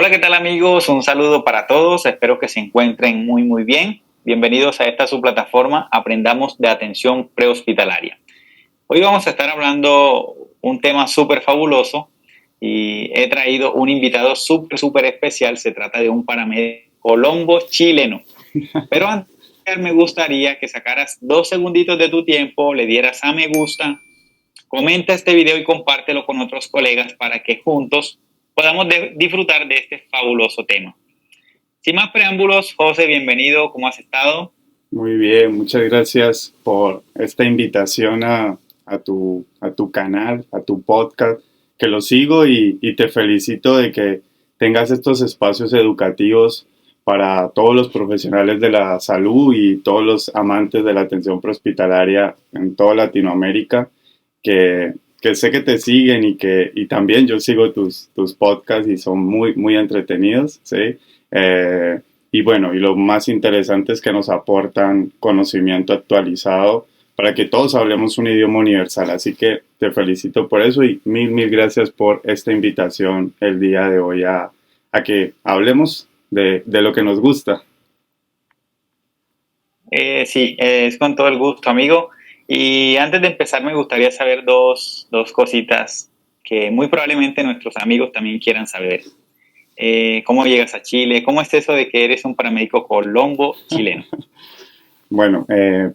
Hola, ¿qué tal amigos? Un saludo para todos, espero que se encuentren muy bien. Bienvenidos a esta su plataforma Aprendamos de Atención Prehospitalaria. Hoy vamos a estar hablando un tema súper fabuloso y he traído un invitado súper especial. Se trata de un paramédico colombo chileno. Pero antes me gustaría que sacaras 2 segunditos de tu tiempo, le dieras a me gusta, comenta este video y compártelo con otros colegas para que juntos podamos disfrutar de este fabuloso tema. Sin más preámbulos, José, bienvenido, ¿cómo has estado? Muy bien, muchas gracias por esta invitación a tu canal, a tu podcast, que lo sigo y te felicito de que tengas estos espacios educativos para todos los profesionales de la salud y todos los amantes de la atención prehospitalaria en toda Latinoamérica, que sé que te siguen y también yo sigo tus podcasts y son muy entretenidos, ¿sí? Eh, y bueno, y lo más interesante es que nos aportan conocimiento actualizado para que todos hablemos un idioma universal. Así que te felicito por eso y mil gracias por esta invitación el día de hoy a que hablemos de lo que nos gusta. Sí, es con todo el gusto, amigo. Y antes de empezar, me gustaría saber dos cositas que muy probablemente nuestros amigos también quieran saber. ¿Cómo llegas a Chile? ¿Cómo es eso de que eres un paramédico colombo chileno? Bueno,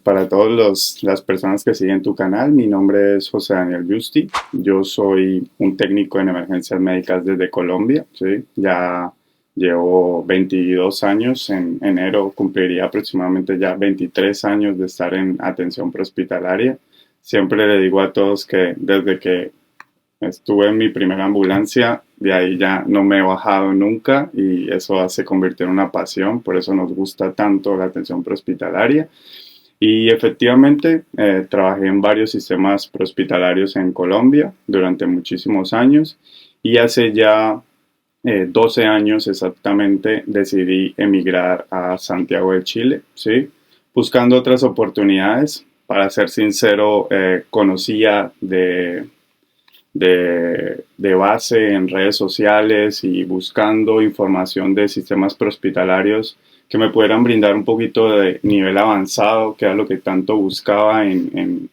para todas las personas que siguen tu canal, mi nombre es José Daniel Justi. Yo soy un técnico en emergencias médicas desde Colombia, ¿sí? Ya llevo 22 años, en enero cumpliría aproximadamente ya 23 años de estar en atención prehospitalaria. Siempre le digo a todos que desde que estuve en mi primera ambulancia, de ahí ya no me he bajado nunca y eso se convirtió en una pasión, por eso nos gusta tanto la atención prehospitalaria. Y efectivamente trabajé en varios sistemas prehospitalarios en Colombia durante muchísimos años y hace ya 12 años exactamente decidí emigrar a Santiago de Chile, ¿sí? Buscando otras oportunidades. Para ser sincero, conocía de base en redes sociales y buscando información de sistemas prehospitalarios que me pudieran brindar un poquito de nivel avanzado, que era lo que tanto buscaba en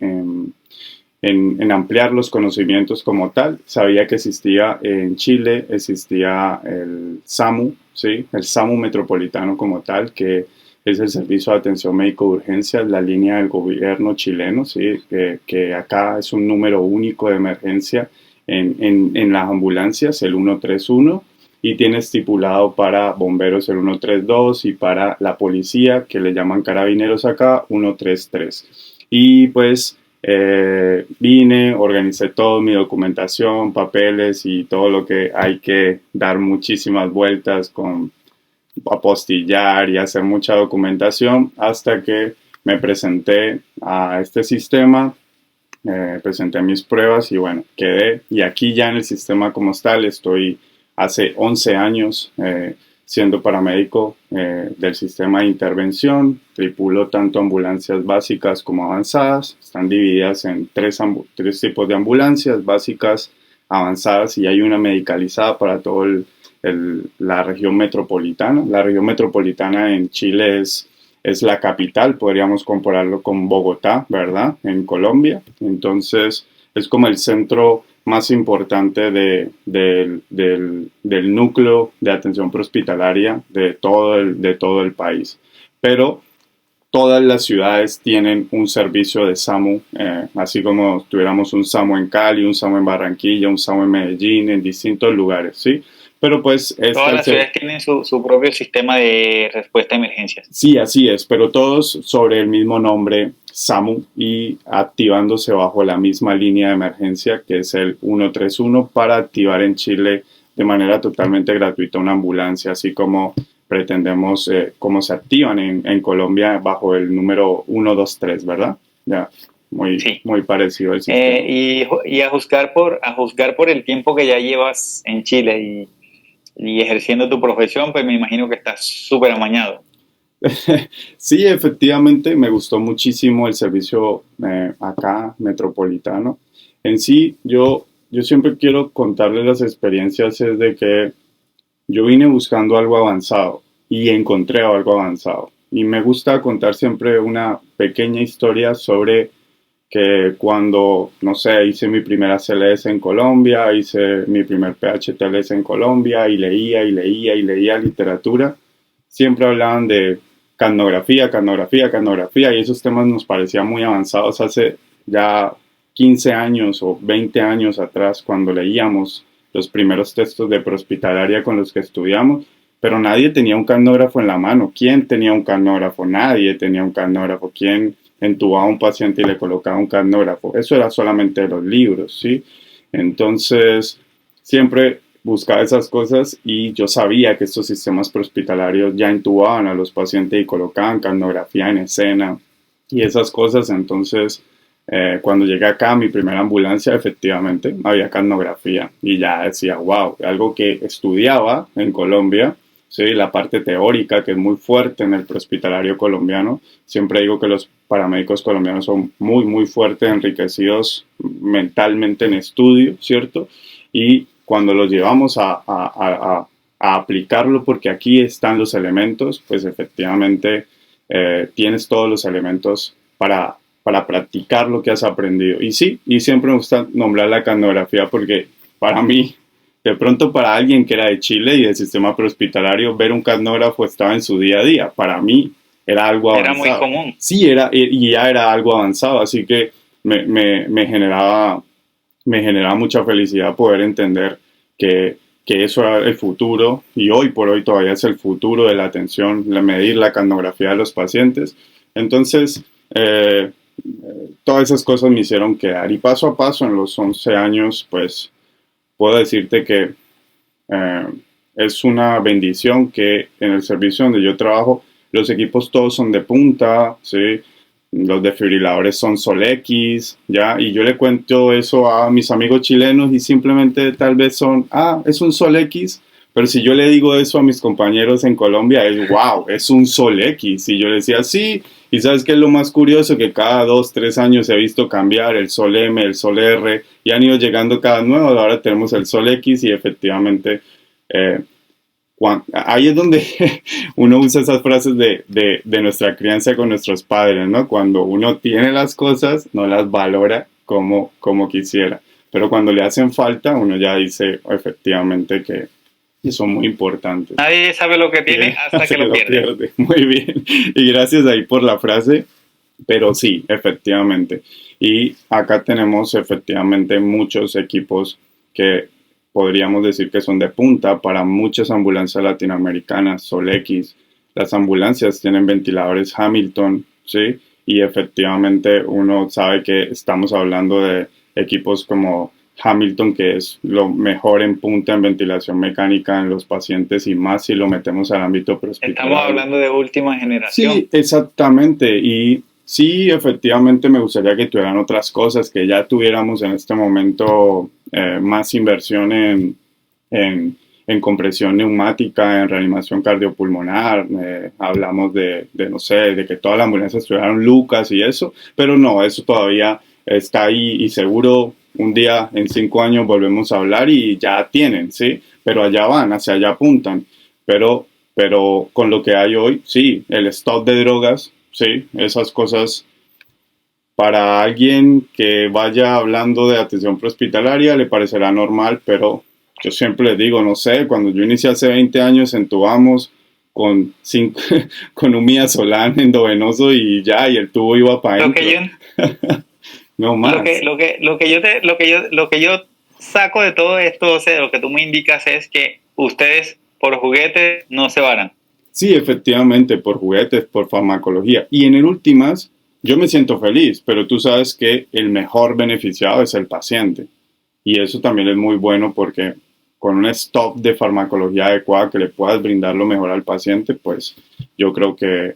ampliar los conocimientos como tal. Sabía que existía en Chile, existía el SAMU, ¿sí? El SAMU metropolitano como tal, que es el Servicio de Atención Médico de Urgencias, la línea del gobierno chileno, ¿sí? Que acá es un número único de emergencia en las ambulancias, el 131, y tiene estipulado para bomberos el 132 y para la policía, que le llaman carabineros acá, 133. Y pues vine, organicé todo, mi documentación, papeles y todo lo que hay que dar muchísimas vueltas con apostillar y hacer mucha documentación hasta que me presenté a este sistema, presenté mis pruebas y bueno, quedé. Y aquí ya en el sistema como tal estoy hace 11 años siendo paramédico del sistema de intervención. Tripulo tanto ambulancias básicas como avanzadas. Están divididas en tres tipos de ambulancias, básicas, avanzadas y hay una medicalizada para todo la región metropolitana. La región metropolitana en Chile es la capital, podríamos compararlo con Bogotá, ¿verdad? En Colombia. Entonces es como el centro más importante del núcleo de atención prehospitalaria de todo el país. Pero todas las ciudades tienen un servicio de SAMU, así como tuviéramos un SAMU en Cali, un SAMU en Barranquilla, un SAMU en Medellín, en distintos lugares, ¿sí? Pero pues Todas las ciudades tienen su propio sistema de respuesta a emergencias. sí, así es, pero todos sobre el mismo nombre, SAMU, y activándose bajo la misma línea de emergencia que es el 131 para activar en Chile de manera totalmente gratuita una ambulancia, así como pretendemos, como se activan en Colombia bajo el número 123, ¿verdad? Ya, Sí. muy parecido el sistema. Y a juzgar por el tiempo que ya llevas en Chile y ejerciendo tu profesión, pues me imagino que estás súper amañado. Sí, efectivamente, me gustó muchísimo el servicio acá metropolitano. En sí, yo siempre quiero contarles las experiencias es de que yo vine buscando algo avanzado y encontré algo avanzado. Y me gusta contar siempre una pequeña historia sobre que cuando, no sé, hice mi primera CLS en Colombia, hice mi primer PHTLS en Colombia y leía y leía y leía literatura, siempre hablaban de carnografía, carnografía, carnografía y esos temas nos parecían muy avanzados hace ya 15 años o 20 años atrás cuando leíamos los primeros textos de prehospitalaria con los que estudiamos, pero nadie tenía un carnógrafo en la mano. ¿Quién tenía un carnógrafo? Nadie tenía un carnógrafo. ¿Quién entubaba a un paciente y le colocaba un carnógrafo? Eso era solamente de los libros, ¿sí? Entonces, siempre buscaba esas cosas y yo sabía que estos sistemas prehospitalarios ya intubaban a los pacientes y colocaban carnografía en escena y esas cosas. Entonces, cuando llegué acá a mi primera ambulancia, efectivamente había carnografía y ya decía, wow, algo que estudiaba en Colombia, ¿sí? La parte teórica que es muy fuerte en el prehospitalario colombiano. Siempre digo que los paramédicos colombianos son muy, muy fuertes, enriquecidos mentalmente en estudio, ¿cierto? Y cuando los llevamos a aplicarlo, porque aquí están los elementos, pues efectivamente tienes todos los elementos para practicar lo que has aprendido. Y sí, y siempre me gusta nombrar la carnografía porque para mí, de pronto para alguien que era de Chile y del sistema prehospitalario, ver un carnógrafo estaba en su día a día. Para mí era algo avanzado. Era muy común. Sí, y ya era algo avanzado, así que me generaba mucha felicidad poder entender que eso era el futuro y hoy por hoy todavía es el futuro de la atención, medir la carnografía de los pacientes. Entonces, todas esas cosas me hicieron quedar y paso a paso en los 11 años, pues puedo decirte que eh, es una bendición que en el servicio donde yo trabajo los equipos todos son de punta, ¿sí? Los desfibriladores son Sol X, ¿ya? Y yo le cuento eso a mis amigos chilenos y simplemente tal vez son, es un Sol X, pero si yo le digo eso a mis compañeros en Colombia, es wow, es un Sol X. Y yo le decía, sí, y ¿sabes qué es lo más curioso? Que cada 2, 3 años he visto cambiar el Sol M, el Sol R, y han ido llegando cada nuevo, ahora tenemos el Sol X y efectivamente... ahí es donde uno usa esas frases de nuestra crianza con nuestros padres, ¿no? Cuando uno tiene las cosas, no las valora como quisiera. Pero cuando le hacen falta, uno ya dice efectivamente que son muy importantes. Nadie sabe lo que tiene hasta que lo pierde. Muy bien. Y gracias ahí por la frase. Pero sí, efectivamente. Y acá tenemos efectivamente muchos equipos que podríamos decir que son de punta para muchas ambulancias latinoamericanas, Sol X. Las ambulancias tienen ventiladores Hamilton, ¿sí? Y efectivamente uno sabe que estamos hablando de equipos como Hamilton, que es lo mejor en punta en ventilación mecánica en los pacientes y más si lo metemos al ámbito prehospitalario. Estamos hablando de última generación. Sí, exactamente. Y sí, efectivamente me gustaría que tuvieran otras cosas, que ya tuviéramos en este momento más inversión en compresión neumática, en reanimación cardiopulmonar. Hablamos no sé, de que todas las ambulancias tuvieran Lucas y eso, pero no, eso todavía está ahí y seguro un día en 5 años volvemos a hablar y ya tienen, ¿sí? Pero allá van, hacia allá apuntan. Pero con lo que hay hoy, sí, el stop de drogas, sí, esas cosas para alguien que vaya hablando de atención prehospitalaria le parecerá normal, pero yo siempre les digo, no sé, cuando yo inicié hace 20 años entubamos con un midazolam endovenoso y ya, y el tubo iba para adentro. No más. Lo que yo saco de todo esto, o sea, lo que tú me indicas es que ustedes por juguetes no se varan. Sí, efectivamente, por juguetes, por farmacología. Y en el últimas, yo me siento feliz, pero tú sabes que el mejor beneficiado es el paciente. Y eso también es muy bueno porque con un stop de farmacología adecuada que le puedas brindar lo mejor al paciente, pues yo creo que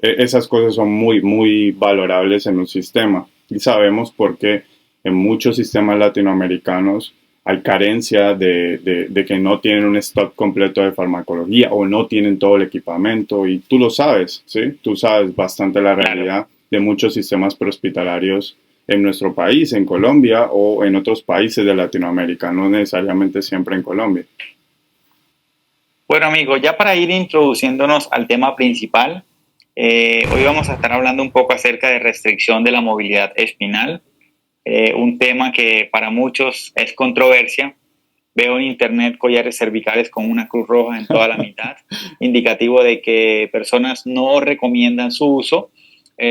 esas cosas son muy, muy valorables en un sistema. Y sabemos por qué en muchos sistemas latinoamericanos hay carencia de que no tienen un stock completo de farmacología o no tienen todo el equipamiento y tú lo sabes, ¿sí? Tú sabes bastante la realidad de muchos sistemas prehospitalarios en nuestro país, en Colombia o en otros países de Latinoamérica, no necesariamente siempre en Colombia. Bueno, amigos, ya para ir introduciéndonos al tema principal, hoy vamos a estar hablando un poco acerca de restricción de la movilidad espinal, un tema que para muchos es controversia. Veo en internet collares cervicales con una cruz roja en toda la mitad, indicativo de que personas no recomiendan su uso,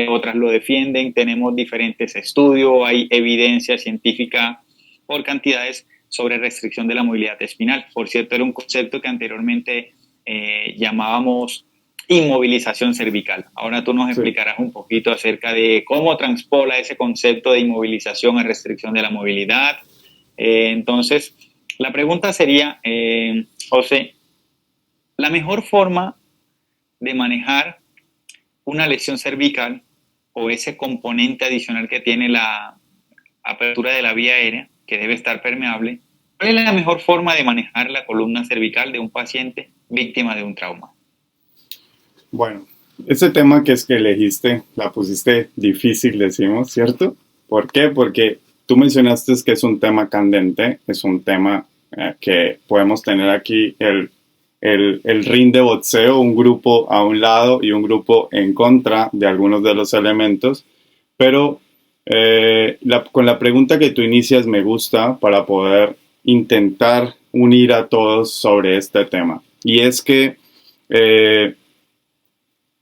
otras lo defienden. Tenemos diferentes estudios, hay evidencia científica por cantidades sobre restricción de la movilidad espinal. Por cierto, era un concepto que anteriormente llamábamos inmovilización cervical. Ahora tú nos explicarás un poquito acerca de cómo transpola ese concepto de inmovilización a restricción de la movilidad. Entonces, la pregunta sería, José, la mejor forma de manejar una lesión cervical o ese componente adicional que tiene la apertura de la vía aérea, que debe estar permeable, ¿cuál es la mejor forma de manejar la columna cervical de un paciente víctima de un trauma? Bueno, ese tema que es que elegiste, la pusiste difícil, decimos, ¿cierto? ¿Por qué? Porque tú mencionaste que es un tema candente, es un tema que podemos tener aquí el ring de boxeo, un grupo a un lado y un grupo en contra de algunos de los elementos, pero con la pregunta que tú inicias me gusta para poder intentar unir a todos sobre este tema. Y es que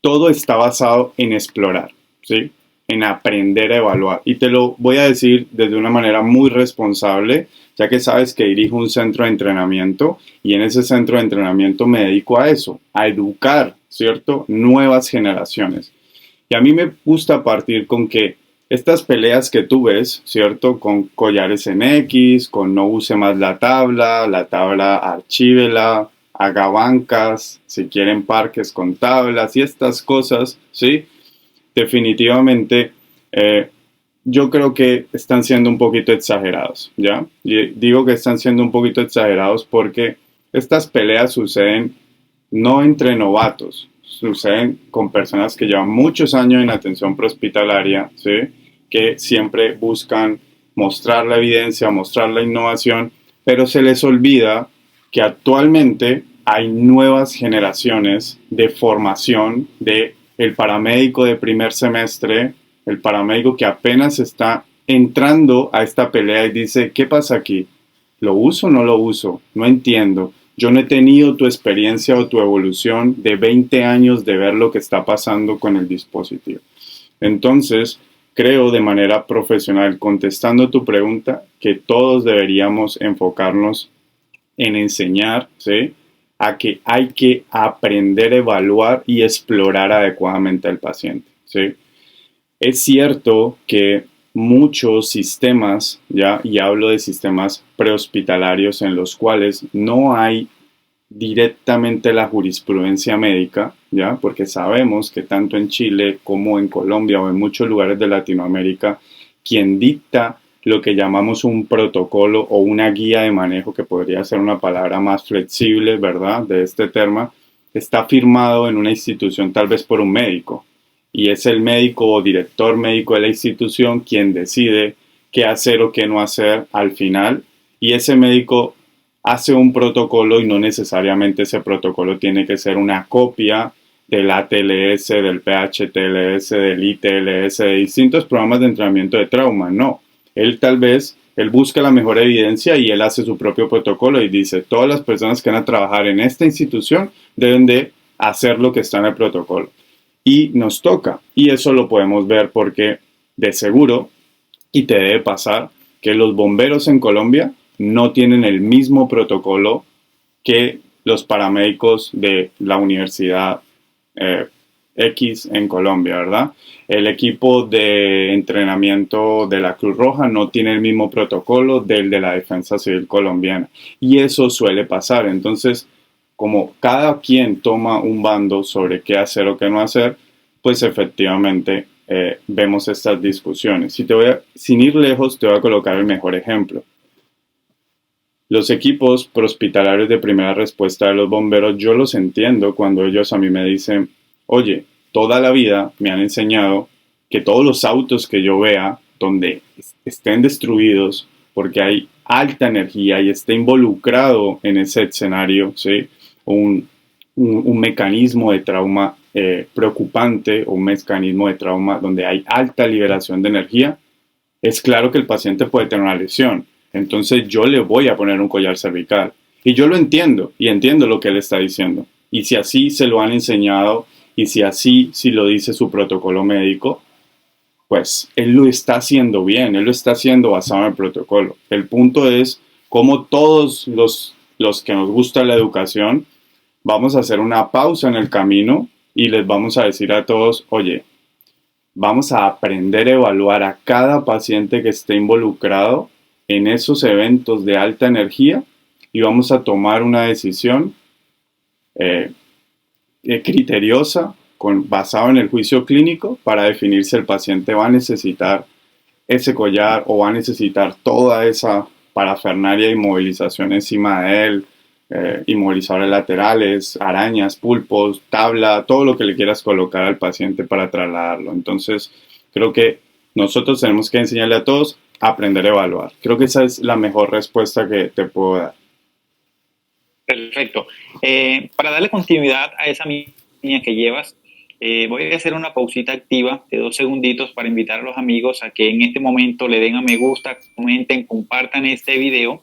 todo está basado en explorar, ¿sí? En aprender a evaluar. Y te lo voy a decir desde una manera muy responsable, ya que sabes que dirijo un centro de entrenamiento y en ese centro de entrenamiento me dedico a eso, a educar, ¿cierto? Nuevas generaciones. Y a mí me gusta partir con que estas peleas que tú ves, ¿cierto? Con collares en X, con no use más la tabla archívela, haga bancas, si quieren parques con tablas y estas cosas, ¿sí? Definitivamente yo creo que están siendo un poquito exagerados, ¿ya? Y digo que están siendo un poquito exagerados porque estas peleas suceden no entre novatos, suceden con personas que llevan muchos años en atención prehospitalaria, ¿sí? Que siempre buscan mostrar la evidencia, mostrar la innovación, pero se les olvida que actualmente hay nuevas generaciones de formación de el paramédico de primer semestre, el paramédico que apenas está entrando a esta pelea y dice, ¿qué pasa aquí? ¿Lo uso o no lo uso? No entiendo. Yo no he tenido tu experiencia o tu evolución de 20 años de ver lo que está pasando con el dispositivo. Entonces, creo de manera profesional, contestando tu pregunta, que todos deberíamos enfocarnos en enseñar, ¿sí? A que hay que aprender a evaluar y explorar adecuadamente al paciente, ¿sí? Es cierto que muchos sistemas, ya, y hablo de sistemas prehospitalarios en los cuales no hay directamente la jurisprudencia médica, ya, porque sabemos que tanto en Chile como en Colombia o en muchos lugares de Latinoamérica, quien dicta lo que llamamos un protocolo o una guía de manejo, que podría ser una palabra más flexible, ¿verdad?, de este tema, está firmado en una institución tal vez por un médico. Y es el médico o director médico de la institución quien decide qué hacer o qué no hacer al final. Y ese médico hace un protocolo y no necesariamente ese protocolo tiene que ser una copia del ATLS, del PHTLS, del ITLS, de distintos programas de entrenamiento de trauma. No, él busca la mejor evidencia y él hace su propio protocolo y dice, todas las personas que van a trabajar en esta institución deben de hacer lo que está en el protocolo. Y nos toca, y eso lo podemos ver porque de seguro, y te debe pasar, que los bomberos en Colombia no tienen el mismo protocolo que los paramédicos de la Universidad X en Colombia, ¿verdad? El equipo de entrenamiento de la Cruz Roja no tiene el mismo protocolo del de la Defensa Civil colombiana. Y eso suele pasar. Entonces, como cada quien toma un bando sobre qué hacer o qué no hacer, pues efectivamente vemos estas discusiones. Sin ir lejos, te voy a colocar el mejor ejemplo. Los equipos prehospitalarios de primera respuesta de los bomberos, yo los entiendo cuando ellos a mí me dicen, oye, toda la vida me han enseñado que todos los autos que yo vea donde estén destruidos porque hay alta energía y esté involucrado en ese escenario, ¿sí? Un un mecanismo de trauma preocupante o un mecanismo de trauma donde hay alta liberación de energía, es claro que el paciente puede tener una lesión. Entonces yo le voy a poner un collar cervical. Y yo lo entiendo y entiendo lo que él está diciendo. Y si así se lo han enseñado y si así si lo dice su protocolo médico, pues él lo está haciendo bien, él lo está haciendo basado en el protocolo. El punto es cómo todos los que nos gusta la educación vamos a hacer una pausa en el camino y les vamos a decir a todos, oye, vamos a aprender a evaluar a cada paciente que esté involucrado en esos eventos de alta energía y vamos a tomar una decisión eh, criteriosa basado en el juicio clínico para definir si el paciente va a necesitar ese collar o va a necesitar toda esa parafernalia de inmovilización encima de él, inmovilizadores laterales, arañas, pulpos, tabla, todo lo que le quieras colocar al paciente para trasladarlo. Entonces, creo que nosotros tenemos que enseñarle a todos a aprender a evaluar. Creo que esa es la mejor respuesta que te puedo dar. Perfecto. Para darle continuidad a esa línea que llevas, voy a hacer una pausita activa de 2 segunditos para invitar a los amigos a que en este momento le den a me gusta, comenten, compartan este video,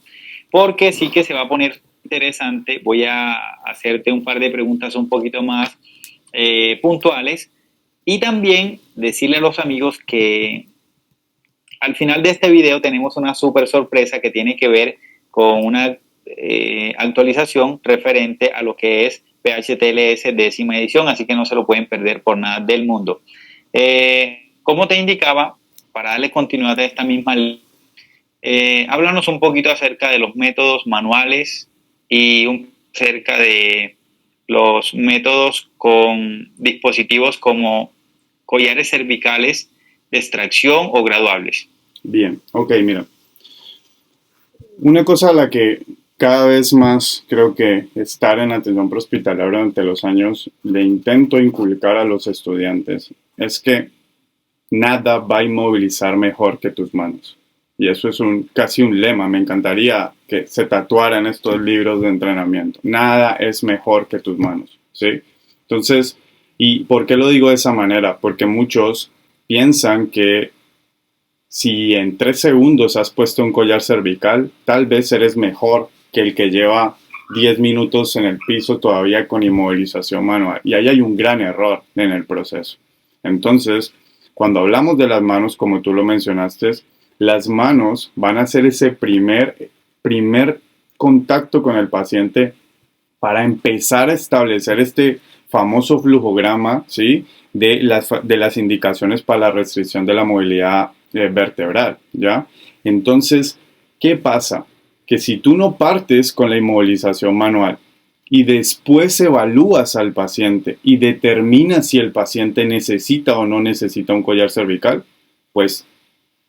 porque sí que se va a poner interesante. Voy a hacerte un par de preguntas un poquito más puntuales y también decirle a los amigos que al final de este video tenemos una súper sorpresa que tiene que ver con una actualización referente a lo que es PHTLS 10ª edición, así que no se lo pueden perder por nada del mundo. Como te indicaba, para darle continuidad a esta misma háblanos un poquito acerca de los métodos manuales y acerca de los métodos con dispositivos como collares cervicales de extracción o graduables. Bien, ok, mira. Una cosa a la que cada vez más creo que estar en atención prehospitalaria durante los años le intento inculcar a los estudiantes es que nada va a inmovilizar mejor que tus manos. Y eso es casi un lema. Me encantaría que se tatuara en estos libros de entrenamiento. Nada es mejor que tus manos, ¿sí? Entonces, ¿y por qué lo digo de esa manera? Porque muchos piensan que si en 3 segundos has puesto un collar cervical, tal vez eres mejor que el que lleva 10 minutos en el piso todavía con inmovilización manual. Y ahí hay un gran error en el proceso. Entonces, cuando hablamos de las manos, como tú lo mencionaste, las manos van a ser ese primer contacto con el paciente para empezar a establecer este famoso flujograma, ¿sí? de las indicaciones para la restricción de la movilidad vertebral, ¿ya? Entonces, ¿qué pasa? Que si tú no partes con la inmovilización manual y después evalúas al paciente y determinas si el paciente necesita o no necesita un collar cervical, pues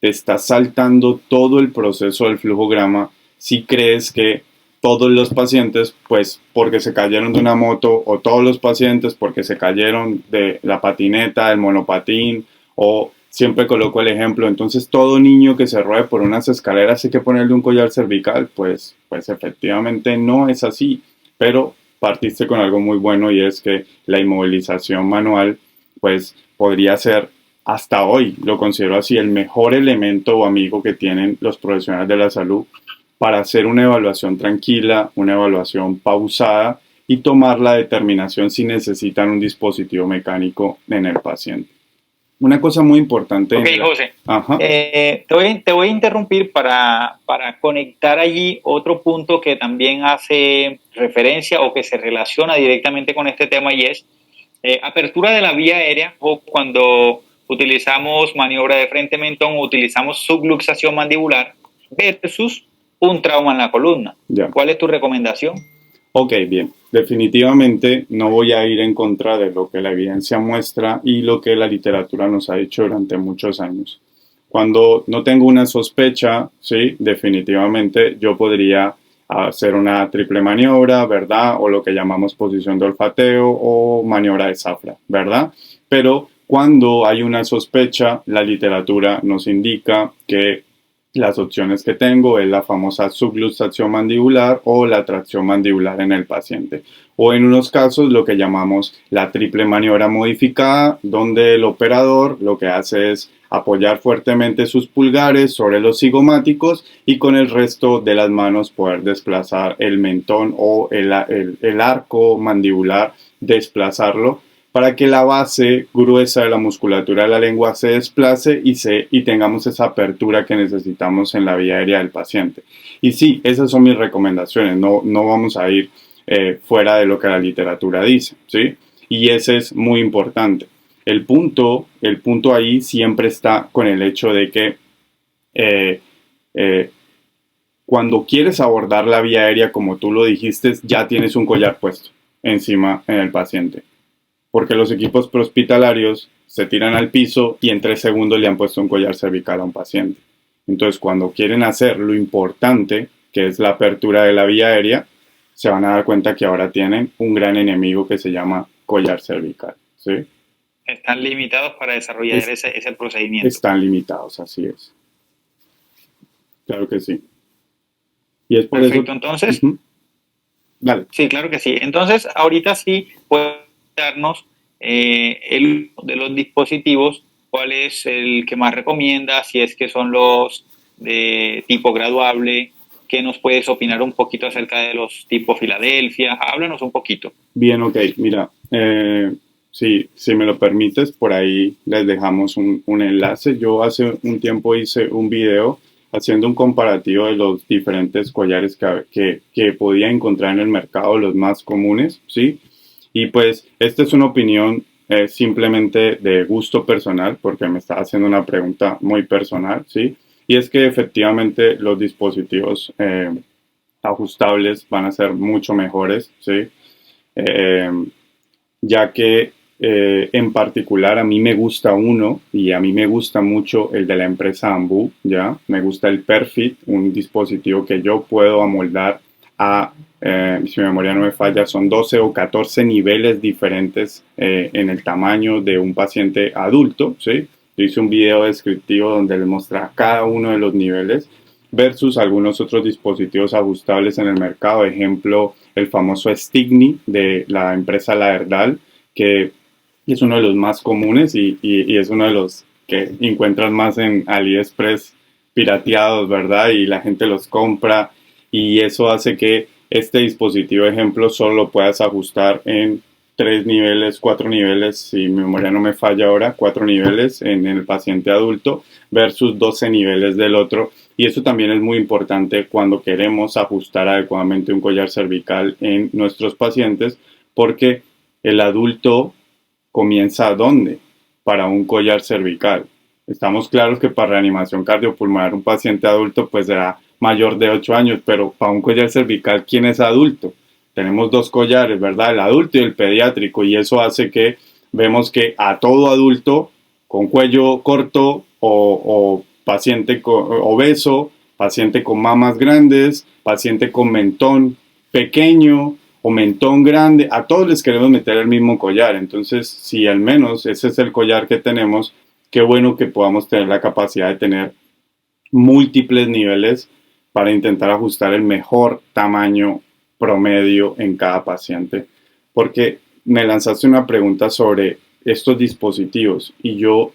te estás saltando todo el proceso del flujograma si crees que todos los pacientes, pues porque se cayeron de una moto, o todos los pacientes porque se cayeron de la patineta, del monopatín, o siempre coloco el ejemplo, entonces todo niño que se ruede por unas escaleras hay que ponerle un collar cervical, pues efectivamente no es así, pero partiste con algo muy bueno y es que la inmovilización manual, pues podría ser hasta hoy, lo considero así, el mejor elemento o amigo que tienen los profesionales de la salud para hacer una evaluación tranquila, una evaluación pausada y tomar la determinación si necesitan un dispositivo mecánico en el paciente. Una cosa muy importante. Ok, José. Te voy a interrumpir para conectar allí otro punto que también hace referencia o que se relaciona directamente con este tema y es apertura de la vía aérea o cuando utilizamos maniobra de frente-mentón o utilizamos subluxación mandibular versus un trauma en la columna. Ya. ¿Cuál es tu recomendación? Ok, bien. Definitivamente no voy a ir en contra de lo que la evidencia muestra y lo que la literatura nos ha dicho durante muchos años. Cuando no tengo una sospecha, sí, definitivamente yo podría hacer una triple maniobra, ¿verdad? O lo que llamamos posición de olfateo o maniobra de zafra, ¿verdad? Pero cuando hay una sospecha, la literatura nos indica que Las opciones que tengo es la famosa subluxación mandibular o la tracción mandibular en el paciente. O en unos casos lo que llamamos la triple maniobra modificada, donde el operador lo que hace es apoyar fuertemente sus pulgares sobre los cigomáticos y con el resto de las manos poder desplazar el mentón o el arco mandibular, desplazarlo para que la base gruesa de la musculatura de la lengua se desplace y tengamos esa apertura que necesitamos en la vía aérea del paciente. Y sí, esas son mis recomendaciones, no vamos a ir fuera de lo que la literatura dice, ¿sí? Y ese es muy importante. El punto ahí siempre está con el hecho de que eh, eh, cuando quieres abordar la vía aérea, como tú lo dijiste, ya tienes un collar puesto encima en el paciente, porque los equipos prehospitalarios se tiran al piso y en 3 segundos le han puesto un collar cervical a un paciente. Entonces, cuando quieren hacer lo importante, que es la apertura de la vía aérea, se van a dar cuenta que ahora tienen un gran enemigo que se llama collar cervical, ¿sí? Están limitados para desarrollar ese procedimiento. Están limitados, así es. Claro que sí. Y es por Perfecto, eso... entonces, Dale. sí, claro que sí. Entonces, ahorita sí puede darnos el de los dispositivos, cuál es el que más recomienda, si es que son los de tipo graduable, ¿qué nos puedes opinar un poquito acerca de los tipo Filadelfia? Háblanos un poquito. Bien, ok, mira, si me lo permites, por ahí les dejamos un enlace. Yo hace un tiempo hice un video haciendo un comparativo de los diferentes collares que podía encontrar en el mercado, los más comunes, ¿sí? Y pues esta es una opinión simplemente de gusto personal, porque me está haciendo una pregunta muy personal, ¿sí? Y es que efectivamente los dispositivos ajustables van a ser mucho mejores, ¿sí? Eh, ya que en particular a mí me gusta uno y a mí me gusta mucho el de la empresa Ambu, ¿ya? Me gusta el Perfit, un dispositivo que yo puedo amoldar a, si mi memoria no me falla, son 12 o 14 niveles diferentes en el tamaño de un paciente adulto, ¿sí? Yo hice un video descriptivo donde les mostraba cada uno de los niveles versus algunos otros dispositivos ajustables en el mercado, ejemplo, el famoso Stigny de la empresa Laerdal, que es uno de los más comunes y es uno de los que encuentras más en AliExpress pirateados, ¿verdad? Y la gente los compra y eso hace que este dispositivo, ejemplo, solo lo puedas ajustar en 3 niveles, 4 niveles, si mi memoria no me falla ahora, 4 niveles en el paciente adulto versus 12 niveles del otro. Y eso también es muy importante cuando queremos ajustar adecuadamente un collar cervical en nuestros pacientes, porque el adulto comienza ¿dónde? Para un collar cervical. Estamos claros que para reanimación cardiopulmonar un paciente adulto pues será mayor de 8 años, pero para un collar cervical, ¿quién es adulto? Tenemos dos collares, ¿verdad? El adulto y el pediátrico, y eso hace que vemos que a todo adulto con cuello corto o paciente obeso, paciente con mamas grandes, paciente con mentón pequeño o mentón grande, a todos les queremos meter el mismo collar. Entonces, si al menos ese es el collar que tenemos, qué bueno que podamos tener la capacidad de tener múltiples niveles para intentar ajustar el mejor tamaño promedio en cada paciente. Porque me lanzaste una pregunta sobre estos dispositivos y yo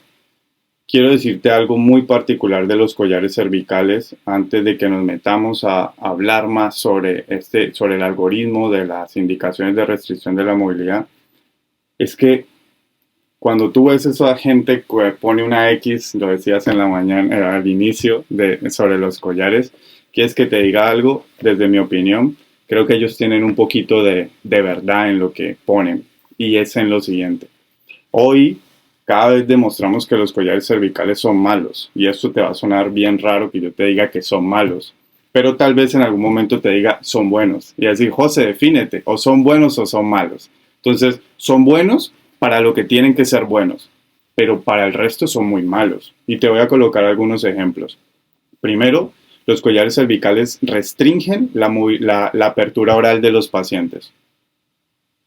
quiero decirte algo muy particular de los collares cervicales antes de que nos metamos a hablar más sobre el algoritmo de las indicaciones de restricción de la movilidad. Es que cuando tú ves esa gente que pone una X, lo decías en la mañana, al inicio, sobre los collares, ¿quieres que te diga algo? Desde mi opinión, creo que ellos tienen un poquito de verdad en lo que ponen, y es en lo siguiente. Hoy, cada vez demostramos que los collares cervicales son malos, y esto te va a sonar bien raro que yo te diga que son malos, pero tal vez en algún momento te diga son buenos, y decir, José, defínete, o son buenos o son malos. Entonces, son buenos para lo que tienen que ser buenos, pero para el resto son muy malos. Y te voy a colocar algunos ejemplos. Primero, los collares cervicales restringen la apertura oral de los pacientes.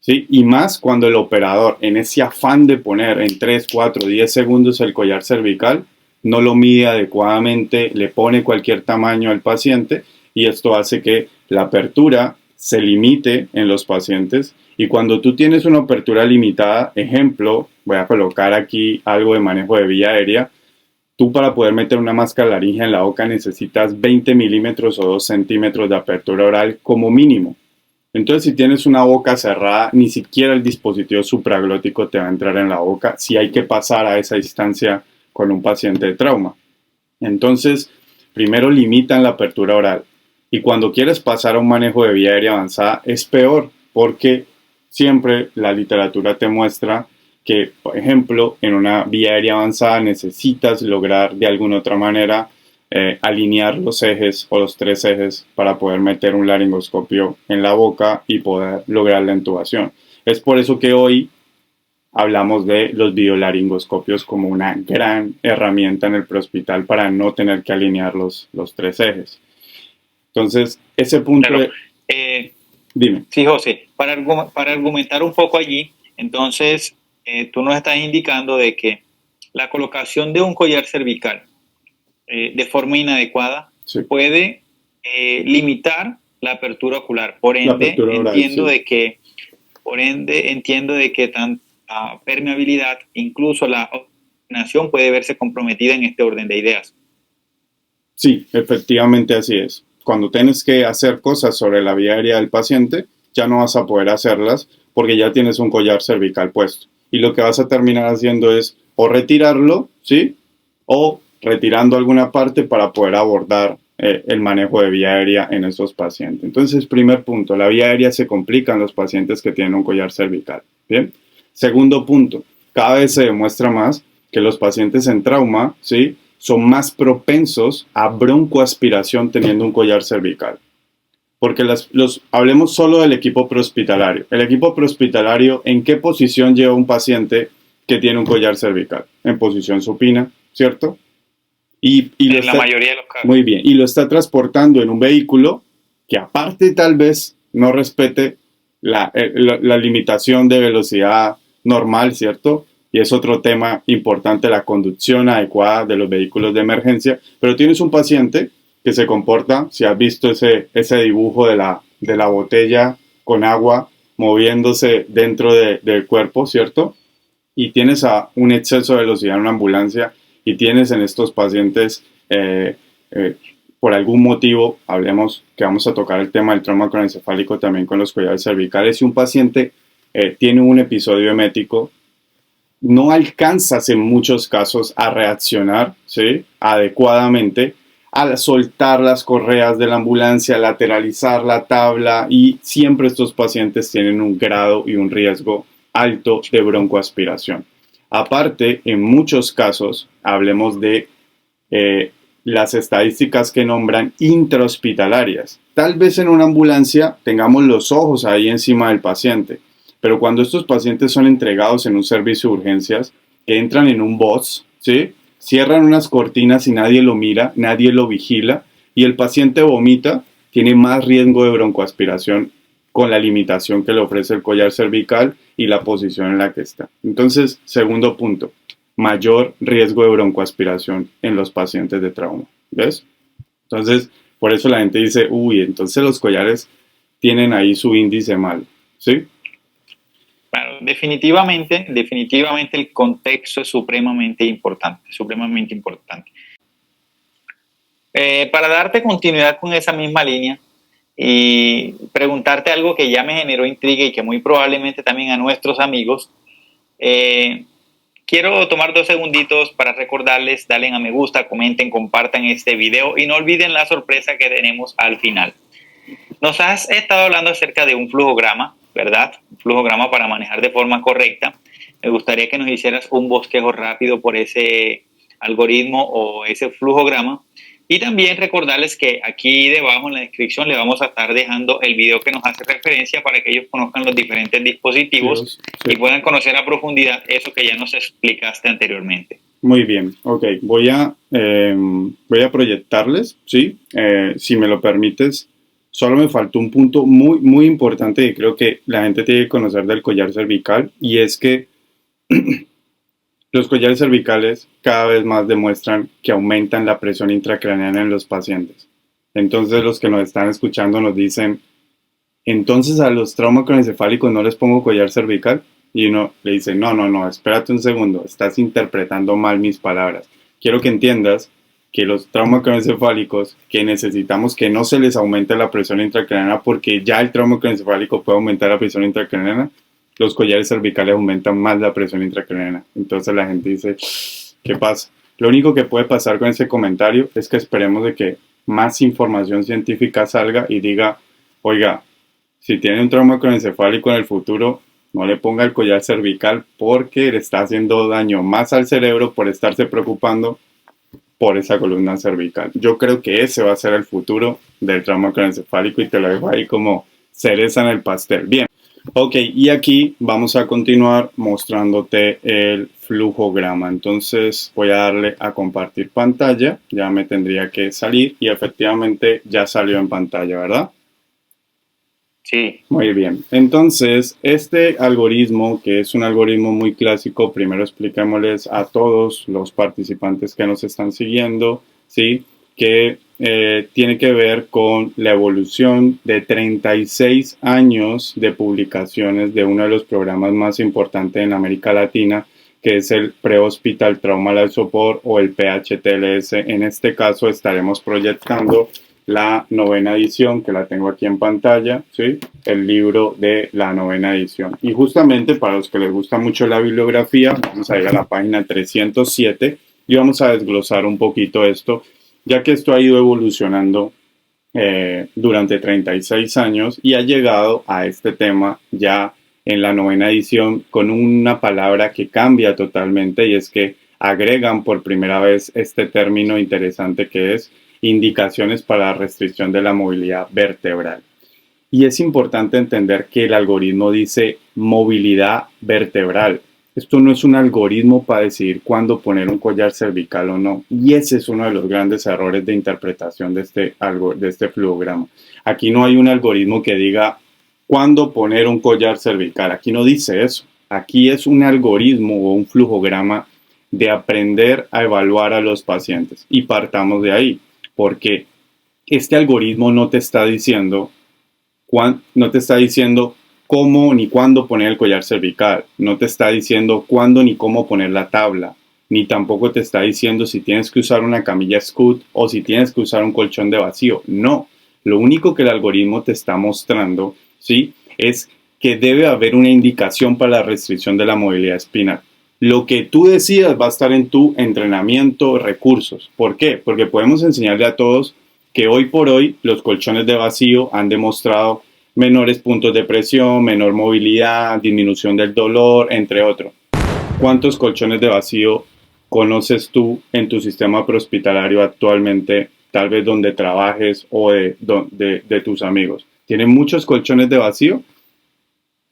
¿Sí? Y más cuando el operador, en ese afán de poner en 3, 4, 10 segundos el collar cervical, no lo mide adecuadamente, le pone cualquier tamaño al paciente y esto hace que la apertura se limite en los pacientes. Y cuando tú tienes una apertura limitada, ejemplo, voy a colocar aquí algo de manejo de vía aérea. Tú para poder meter una máscara laríngea en la boca necesitas 20 milímetros o 2 centímetros de apertura oral como mínimo. Entonces, si tienes una boca cerrada, ni siquiera el dispositivo supraglótico te va a entrar en la boca si hay que pasar a esa distancia con un paciente de trauma. Entonces, primero limitan la apertura oral. Y cuando quieres pasar a un manejo de vía aérea avanzada, es peor porque siempre la literatura te muestra que, por ejemplo, en una vía aérea avanzada necesitas lograr de alguna otra manera alinear los ejes o los 3 ejes para poder meter un laringoscopio en la boca y poder lograr la intubación. Es por eso que hoy hablamos de los videolaringoscopios como una gran herramienta en el prehospital para no tener que alinear los 3 ejes. Entonces, ese punto... Claro. Dime. Sí, José, para argumentar un poco allí, entonces tú nos estás indicando de que la colocación de un collar cervical de forma inadecuada Sí. puede limitar la apertura ocular. Por ende, entiendo de que tanta permeabilidad, incluso la oxigenación puede verse comprometida en este orden de ideas. Sí, efectivamente así es. Cuando tienes que hacer cosas sobre la vía aérea del paciente, ya no vas a poder hacerlas porque ya tienes un collar cervical puesto. Y lo que vas a terminar haciendo es o retirarlo, ¿sí? O retirando alguna parte para poder abordar el manejo de vía aérea en esos pacientes. Entonces, primer punto, la vía aérea se complica en los pacientes que tienen un collar cervical. Bien. Segundo punto, cada vez se demuestra más que los pacientes en trauma, ¿sí?, son más propensos a broncoaspiración teniendo un collar cervical. Porque hablemos solo del equipo prehospitalario. El equipo prehospitalario, ¿en qué posición lleva un paciente que tiene un collar cervical? En posición supina, ¿cierto? Y en la mayoría de los casos. Muy bien. Y lo está transportando en un vehículo que aparte tal vez no respete la limitación de velocidad normal, ¿cierto? Y es otro tema importante, la conducción adecuada de los vehículos de emergencia. Pero tienes un paciente que se comporta, si has visto ese dibujo de la botella con agua moviéndose dentro del cuerpo, ¿cierto? Y tienes un exceso de velocidad en una ambulancia y tienes en estos pacientes, por algún motivo, hablemos que vamos a tocar el tema del trauma craneoencefálico también con los collares cervicales, si un paciente tiene un episodio emético, no alcanzas en muchos casos a reaccionar, ¿sí?, adecuadamente, al soltar las correas de la ambulancia, lateralizar la tabla, y siempre estos pacientes tienen un grado y un riesgo alto de broncoaspiración. Aparte, en muchos casos, hablemos de las estadísticas que nombran intrahospitalarias. Tal vez en una ambulancia tengamos los ojos ahí encima del paciente, pero cuando estos pacientes son entregados en un servicio de urgencias, que entran en un box, ¿sí?, cierran unas cortinas y nadie lo mira, nadie lo vigila, y el paciente vomita, tiene más riesgo de broncoaspiración con la limitación que le ofrece el collar cervical y la posición en la que está. Entonces, segundo punto, mayor riesgo de broncoaspiración en los pacientes de trauma. ¿Ves? Entonces, por eso la gente dice, uy, entonces los collares tienen ahí su índice mal, ¿sí? Claro, definitivamente el contexto es supremamente importante, supremamente importante. Para darte continuidad con esa misma línea y preguntarte algo que ya me generó intriga y que muy probablemente también a nuestros amigos, quiero tomar 2 segunditos para recordarles, dale a me gusta, comenten, compartan este video y no olviden la sorpresa que tenemos al final. Nos has estado hablando acerca de un flujograma, ¿verdad? Un flujograma para manejar de forma correcta. Me gustaría que nos hicieras un bosquejo rápido por ese algoritmo o ese flujograma. Y también recordarles que aquí debajo en la descripción le vamos a estar dejando el video que nos hace referencia para que ellos conozcan los diferentes dispositivos y puedan conocer a profundidad eso que ya nos explicaste anteriormente. Muy bien, ok. Voy a proyectarles, ¿sí? Si me lo permites. Solo me faltó un punto muy, muy importante que creo que la gente tiene que conocer del collar cervical, y es que Los collares cervicales cada vez más demuestran que aumentan la presión intracraneana en los pacientes. Entonces los que nos están escuchando nos dicen, entonces a los traumas craneoencefálicos no les pongo collar cervical. Y uno le dice, no, espérate un segundo, estás interpretando mal mis palabras. Quiero que entiendas que los traumas craneoencefálicos, que necesitamos que no se les aumente la presión intracraneana porque ya el trauma craneoencefálico puede aumentar la presión intracraneana, los collares cervicales aumentan más la presión intracraneana. Entonces la gente dice, ¿qué pasa? Lo único que puede pasar con ese comentario es que esperemos de que más información científica salga y diga, oiga, si tiene un trauma craneoencefálico en el futuro, no le ponga el collar cervical porque le está haciendo daño más al cerebro por estarse preocupando por esa columna cervical. Yo creo que ese va a ser el futuro del trauma craneoencefálico y te lo dejo ahí como cereza en el pastel. Bien, ok, y aquí vamos a continuar mostrándote el flujograma. Entonces voy a darle a compartir pantalla, ya me tendría que salir y efectivamente ya salió en pantalla, ¿verdad? Sí. Muy bien. Entonces, este algoritmo, que es un algoritmo muy clásico, primero expliquémosles a todos los participantes que nos están siguiendo, ¿sí? Que tiene que ver con la evolución de 36 años de publicaciones de uno de los programas más importantes en América Latina, que es el Prehospital Trauma Life Support o el PHTLS. En este caso estaremos proyectando la 9ª edición, que la tengo aquí en pantalla, ¿sí? El libro de la 9ª edición. Y justamente para los que les gusta mucho la bibliografía, vamos a ir a la página 307 y vamos a desglosar un poquito esto, ya que esto ha ido evolucionando durante 36 años y ha llegado a este tema ya en la 9ª edición con una palabra que cambia totalmente y es que agregan por primera vez este término interesante que es indicaciones para la restricción de la movilidad vertebral. Y es importante entender que el algoritmo dice movilidad vertebral. Esto no es un algoritmo para decidir cuándo poner un collar cervical o no. Y ese es uno de los grandes errores de interpretación de este flujograma. Aquí no hay un algoritmo que diga cuándo poner un collar cervical. Aquí no dice eso. Aquí es un algoritmo o un flujograma de aprender a evaluar a los pacientes. Y partamos de ahí, porque este algoritmo no te está diciendo cómo ni cuándo poner el collar cervical, no te está diciendo cuándo ni cómo poner la tabla, ni tampoco te está diciendo si tienes que usar una camilla scoot o si tienes que usar un colchón de vacío. No, lo único que el algoritmo te está mostrando, ¿sí? Es que debe haber una indicación para la restricción de la movilidad espinal. Lo que tú decidas va a estar en tu entrenamiento, recursos. ¿Por qué? Porque podemos enseñarle a todos que hoy por hoy los colchones de vacío han demostrado menores puntos de presión, menor movilidad, disminución del dolor, entre otros. ¿Cuántos colchones de vacío conoces tú en tu sistema prehospitalario actualmente, tal vez donde trabajes o de tus amigos? ¿Tienen muchos colchones de vacío?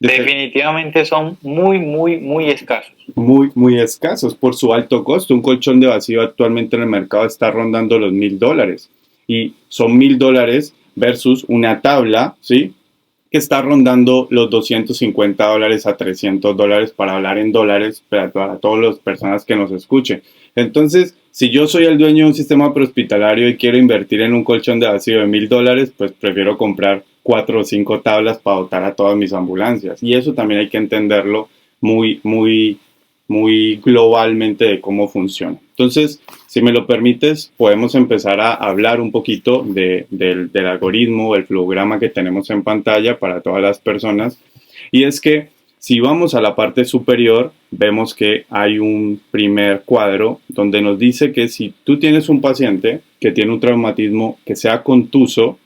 Definitivamente son muy escasos. Muy escasos por su alto costo. Un colchón de vacío actualmente en el mercado está rondando los $1,000 y son $1,000 versus una tabla, ¿sí? Que está rondando los $250 a $300 para hablar en dólares para todas las personas que nos escuchen. Entonces, si yo soy el dueño de un sistema prehospitalario y quiero invertir en un colchón de vacío de $1,000, pues prefiero comprar 4 o 5 tablas para dotar a todas mis ambulancias. Y eso también hay que entenderlo muy globalmente de cómo funciona. Entonces, si me lo permites, podemos empezar a hablar un poquito del algoritmo, el flujograma que tenemos en pantalla para todas las personas. Y es que si vamos a la parte superior, vemos que hay un primer cuadro donde nos dice que si tú tienes un paciente que tiene un traumatismo que sea contuso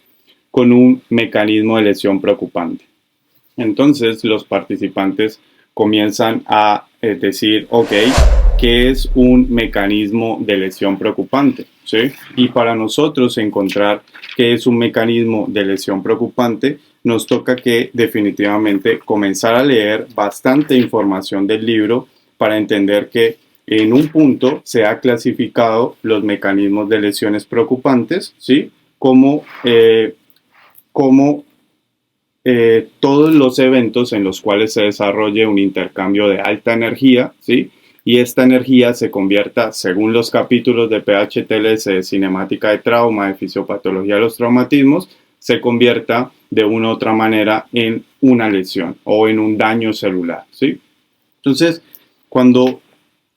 con un mecanismo de lesión preocupante. Entonces, los participantes comienzan a decir, ok, ¿qué es un mecanismo de lesión preocupante? ¿Sí? Y para nosotros encontrar qué es un mecanismo de lesión preocupante, nos toca que definitivamente comenzar a leer bastante información del libro para entender que en un punto se ha clasificado los mecanismos de lesiones preocupantes, ¿sí? Como todos los eventos en los cuales se desarrolle un intercambio de alta energía, ¿sí? y esta energía se convierta, según los capítulos de PHTLS, de cinemática de trauma, de fisiopatología de los traumatismos, se convierta de una u otra manera en una lesión o en un daño celular, ¿sí? Entonces, cuando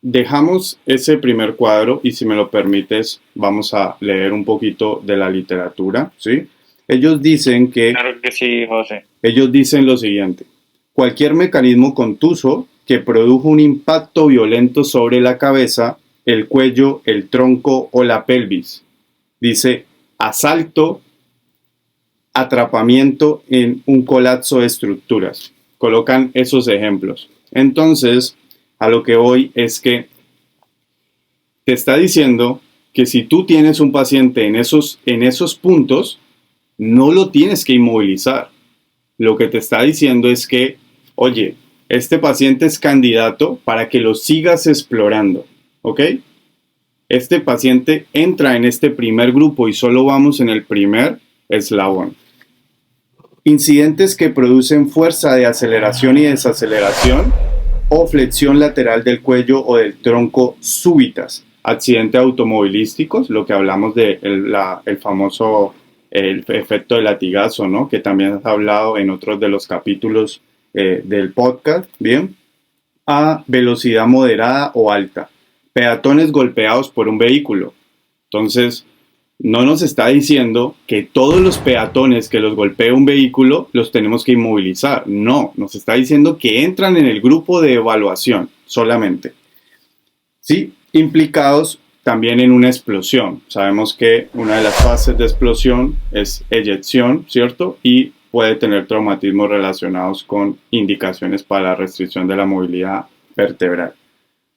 dejamos ese primer cuadro, y si me lo permites, vamos a leer un poquito de la literatura, ¿sí? Ellos dicen que... Claro que sí, José. Ellos dicen lo siguiente: cualquier mecanismo contuso que produjo un impacto violento sobre la cabeza, el cuello, el tronco o la pelvis. Dice asalto, atrapamiento en un colapso de estructuras. Colocan esos ejemplos. Entonces, a lo que voy es que te está diciendo que si tú tienes un paciente en esos puntos, no lo tienes que inmovilizar. Lo que te está diciendo es que, oye, este paciente es candidato para que lo sigas explorando, ¿ok? Este paciente entra en este primer grupo y solo vamos en el primer eslabón. Incidentes que producen fuerza de aceleración y desaceleración o flexión lateral del cuello o del tronco súbitas. Accidentes automovilísticos, lo que hablamos de el famoso el efecto de latigazo, ¿no? Que también has hablado en otros de los capítulos del podcast, ¿bien? A velocidad moderada o alta. Peatones golpeados por un vehículo. Entonces, no nos está diciendo que todos los peatones que los golpea un vehículo los tenemos que inmovilizar. No, nos está diciendo que entran en el grupo de evaluación solamente. Sí, implicados también en una explosión. Sabemos que una de las fases de explosión es eyección, ¿cierto? Y puede tener traumatismos relacionados con indicaciones para la restricción de la movilidad vertebral.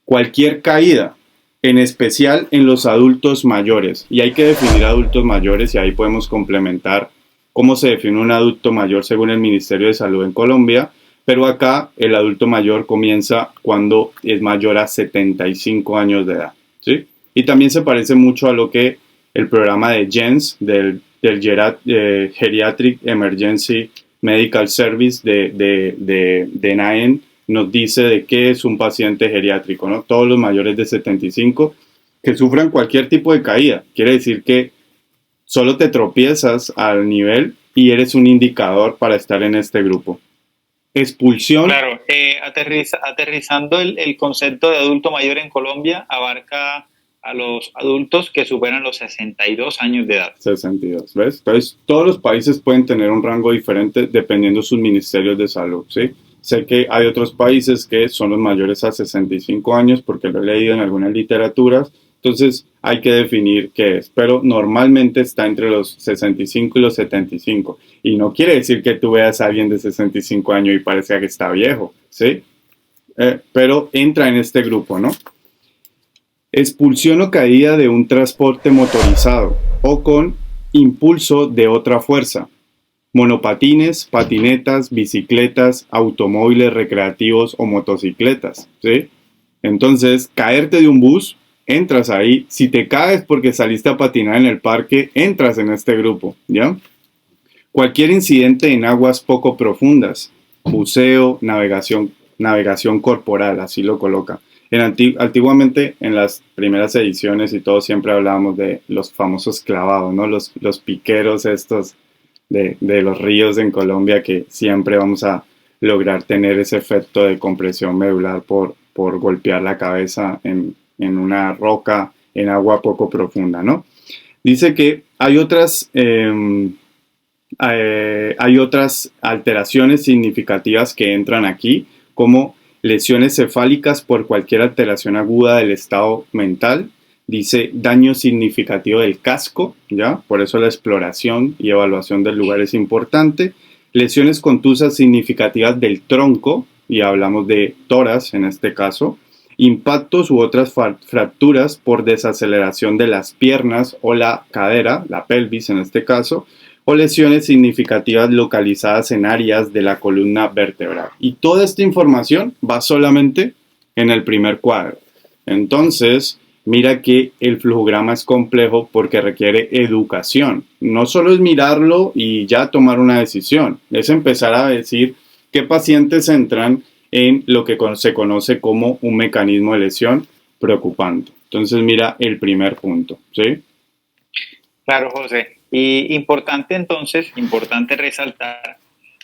Cualquier caída, en especial en los adultos mayores, y hay que definir adultos mayores y ahí podemos complementar cómo se define un adulto mayor según el Ministerio de Salud en Colombia, pero acá el adulto mayor comienza cuando es mayor a 75 años de edad, ¿sí? Y también se parece mucho a lo que el programa de GENS, del Geriatric Emergency Medical Service de NAEN, nos dice de qué es un paciente geriátrico, ¿no? Todos los mayores de 75 que sufran cualquier tipo de caída. Quiere decir que solo te tropiezas al nivel y eres un indicador para estar en este grupo. Expulsión. Claro, aterrizando el concepto de adulto mayor en Colombia, abarca a los adultos que superan los 62 años de edad. 62, ¿ves? Entonces, todos los países pueden tener un rango diferente dependiendo de sus ministerios de salud, ¿sí? Sé que hay otros países que son los mayores a 65 años porque lo he leído en algunas literaturas, entonces hay que definir qué es, pero normalmente está entre los 65 y los 75 y no quiere decir que tú veas a alguien de 65 años y parezca que está viejo, ¿sí? Pero entra en este grupo, ¿no? Expulsión o caída de un transporte motorizado o con impulso de otra fuerza. Monopatines, patinetas, bicicletas, automóviles recreativos o motocicletas, ¿sí? Entonces, caerte de un bus, entras ahí. Si te caes porque saliste a patinar en el parque, entras en este grupo, ¿ya? Cualquier incidente en aguas poco profundas, buceo, navegación corporal, así lo coloca. Antiguamente, en las primeras ediciones y todo, siempre hablábamos de los famosos clavados, ¿no? Los piqueros estos de los ríos en Colombia, que siempre vamos a lograr tener ese efecto de compresión medular por golpear la cabeza en una roca en agua poco profunda, ¿no? Dice que hay otras alteraciones significativas que entran aquí, como lesiones cefálicas por cualquier alteración aguda del estado mental. Dice daño significativo del casco, ¿ya? Por eso la exploración y evaluación del lugar es importante. Lesiones contusas significativas del tronco, y hablamos de tórax en este caso. Impactos u otras fracturas por desaceleración de las piernas o la cadera, la pelvis en este caso, o lesiones significativas localizadas en áreas de la columna vertebral. Y toda esta información va solamente en el primer cuadro. Entonces, mira que el flujograma es complejo porque requiere educación. No solo es mirarlo y ya tomar una decisión, es empezar a decir qué pacientes entran en lo que se conoce como un mecanismo de lesión preocupante. Entonces, mira el primer punto, ¿sí? Claro, José. Y importante entonces, importante resaltar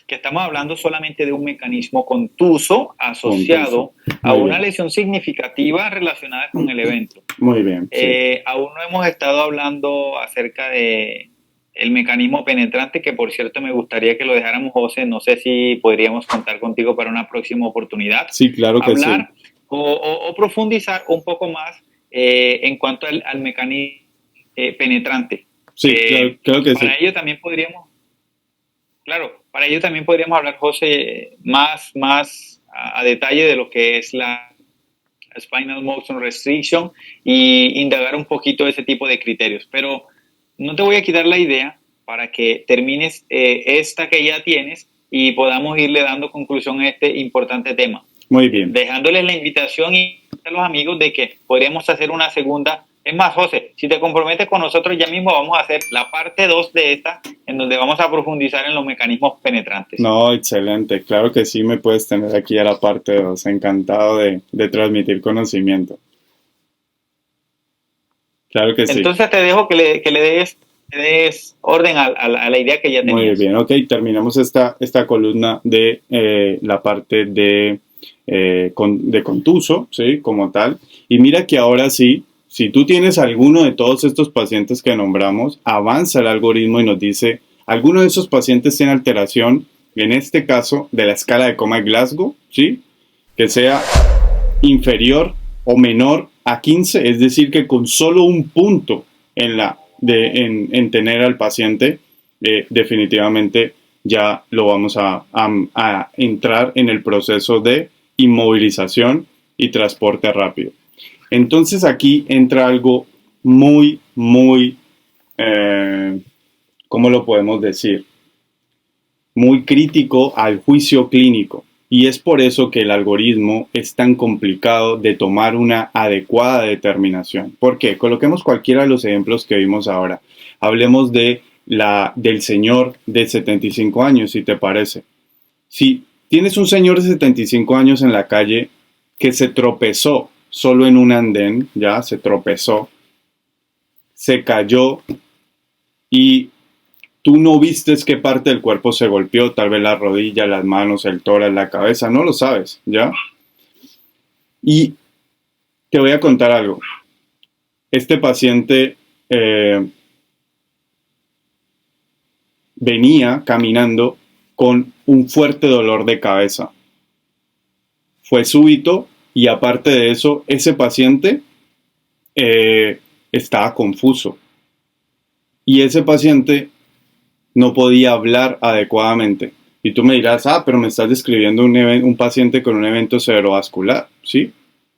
que estamos hablando solamente de un mecanismo contuso asociado a una lesión significativa relacionada con el evento. Muy bien. Sí. Aún no hemos estado hablando acerca de el mecanismo penetrante, que por cierto me gustaría que lo dejáramos, José. No sé si podríamos contar contigo para una próxima oportunidad. Sí, claro que hablar sí. O profundizar un poco más en cuanto al mecanismo penetrante. Sí, claro que para sí. ello también podríamos, claro, para ello también podríamos hablar, José, más a detalle de lo que es la Spinal Motion Restriction y indagar un poquito ese tipo de criterios. Pero no te voy a quitar la idea para que termines esta que ya tienes y podamos irle dando conclusión a este importante tema. Muy bien. Dejándoles la invitación y a los amigos de que podríamos hacer una segunda. Es más, José, si te comprometes con nosotros, ya mismo vamos a hacer la parte 2 de esta, en donde vamos a profundizar en los mecanismos penetrantes. No, excelente. Claro que sí, me puedes tener aquí a la parte 2. Encantado de transmitir conocimiento. Claro que sí. Entonces te dejo que le des orden a la idea que ya tenías. Muy bien, ok. Terminamos esta columna de la parte de contuso, ¿sí? Como tal. Y mira que ahora sí, si tú tienes alguno de todos estos pacientes que nombramos, avanza el algoritmo y nos dice, alguno de esos pacientes tiene alteración, en este caso, de la escala de Coma-Glasgow, ¿sí? Que sea inferior o menor a 15, es decir, que con solo un punto en tener al paciente, definitivamente ya lo vamos a entrar en el proceso de inmovilización y transporte rápido. Entonces aquí entra algo muy, ¿cómo lo podemos decir? Muy crítico al juicio clínico. Y es por eso que el algoritmo es tan complicado de tomar una adecuada determinación. ¿Por qué? Coloquemos cualquiera de los ejemplos que vimos ahora. Hablemos del señor de 75 años, si te parece. Si tienes un señor de 75 años en la calle que se tropezó solo en un andén, ya se tropezó, se cayó y tú no vistes qué parte del cuerpo se golpeó, tal vez la rodilla, las manos, el tórax, la cabeza, no lo sabes, ¿ya? Y te voy a contar algo. Este paciente venía caminando con un fuerte dolor de cabeza. Fue súbito y aparte de eso, ese paciente estaba confuso. Y ese paciente no podía hablar adecuadamente. Y tú me dirás, pero me estás describiendo un paciente con un evento cerebrovascular, ¿sí?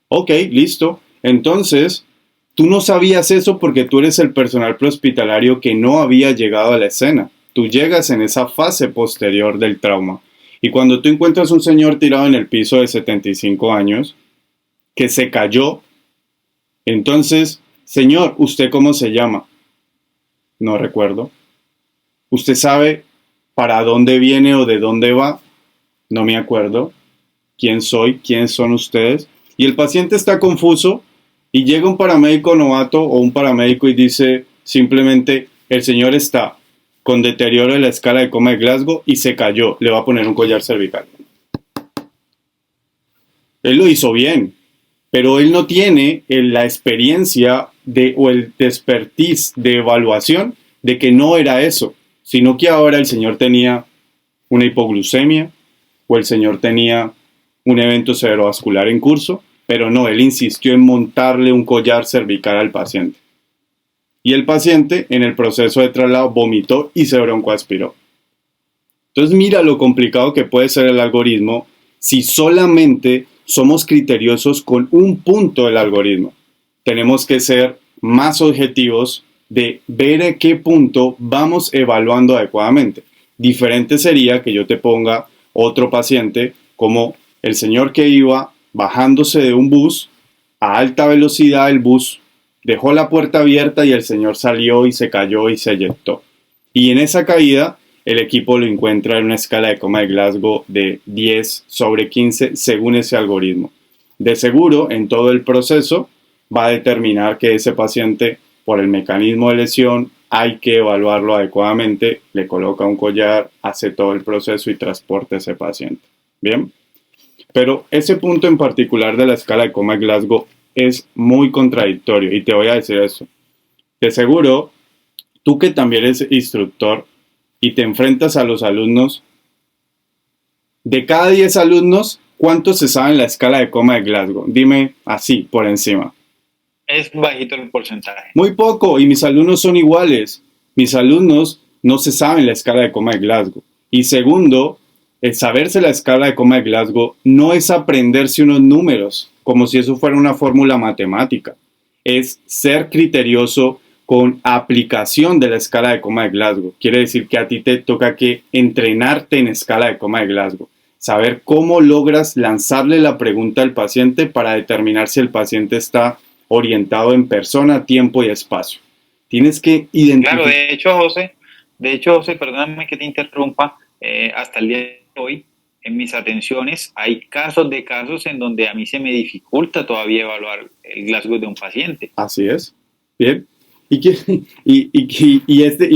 Ok, listo. Entonces, tú no sabías eso porque tú eres el personal prehospitalario que no había llegado a la escena. Tú llegas en esa fase posterior del trauma. Y cuando tú encuentras un señor tirado en el piso de 75 años, que se cayó, entonces, señor, ¿usted cómo se llama? No recuerdo. ¿Usted sabe para dónde viene o de dónde va? No me acuerdo. ¿Quién soy? ¿Quiénes son ustedes? Y el paciente está confuso y llega un paramédico novato o un paramédico y dice simplemente, el señor está con deterioro de la escala de Coma-Glasgow y se cayó, le va a poner un collar cervical. Él lo hizo bien, pero él no tiene la experiencia o el expertise de evaluación de que no era eso, sino que ahora el señor tenía una hipoglucemia o el señor tenía un evento cerebrovascular en curso, pero no, él insistió en montarle un collar cervical al paciente. Y el paciente en el proceso de traslado vomitó y se broncoaspiró. Entonces mira lo complicado que puede ser el algoritmo si solamente somos criteriosos con un punto del algoritmo. Tenemos que ser más objetivos de ver a qué punto vamos evaluando adecuadamente. Diferente sería que yo te ponga otro paciente como el señor que iba bajándose de un bus a alta velocidad, el bus dejó la puerta abierta y el señor salió y se cayó y se eyectó. Y en esa caída el equipo lo encuentra en una escala de coma de Glasgow de 10/15 según ese algoritmo. De seguro, en todo el proceso va a determinar que ese paciente, por el mecanismo de lesión, hay que evaluarlo adecuadamente, le coloca un collar, hace todo el proceso y transporta a ese paciente. Bien, pero ese punto en particular de la escala de coma de Glasgow es muy contradictorio y te voy a decir eso. De seguro, tú que también eres instructor y te enfrentas a los alumnos, de cada 10 alumnos, ¿cuántos se saben la escala de coma de Glasgow? Dime así, por encima. Es bajito el porcentaje. Muy poco, y mis alumnos son iguales. Mis alumnos no se saben la escala de coma de Glasgow. Y segundo, el saberse la escala de coma de Glasgow no es aprenderse unos números, como si eso fuera una fórmula matemática. Es ser criterioso con aplicación de la escala de coma de Glasgow. Quiere decir que a ti te toca que entrenarte en escala de coma de Glasgow. Saber cómo logras lanzarle la pregunta al paciente para determinar si el paciente está orientado en persona, tiempo y espacio. Tienes que identificar. Claro, de hecho, José, perdóname que te interrumpa, hasta el día de hoy, en mis atenciones, hay casos en donde a mí se me dificulta todavía evaluar el Glasgow de un paciente. Así es. Bien. Y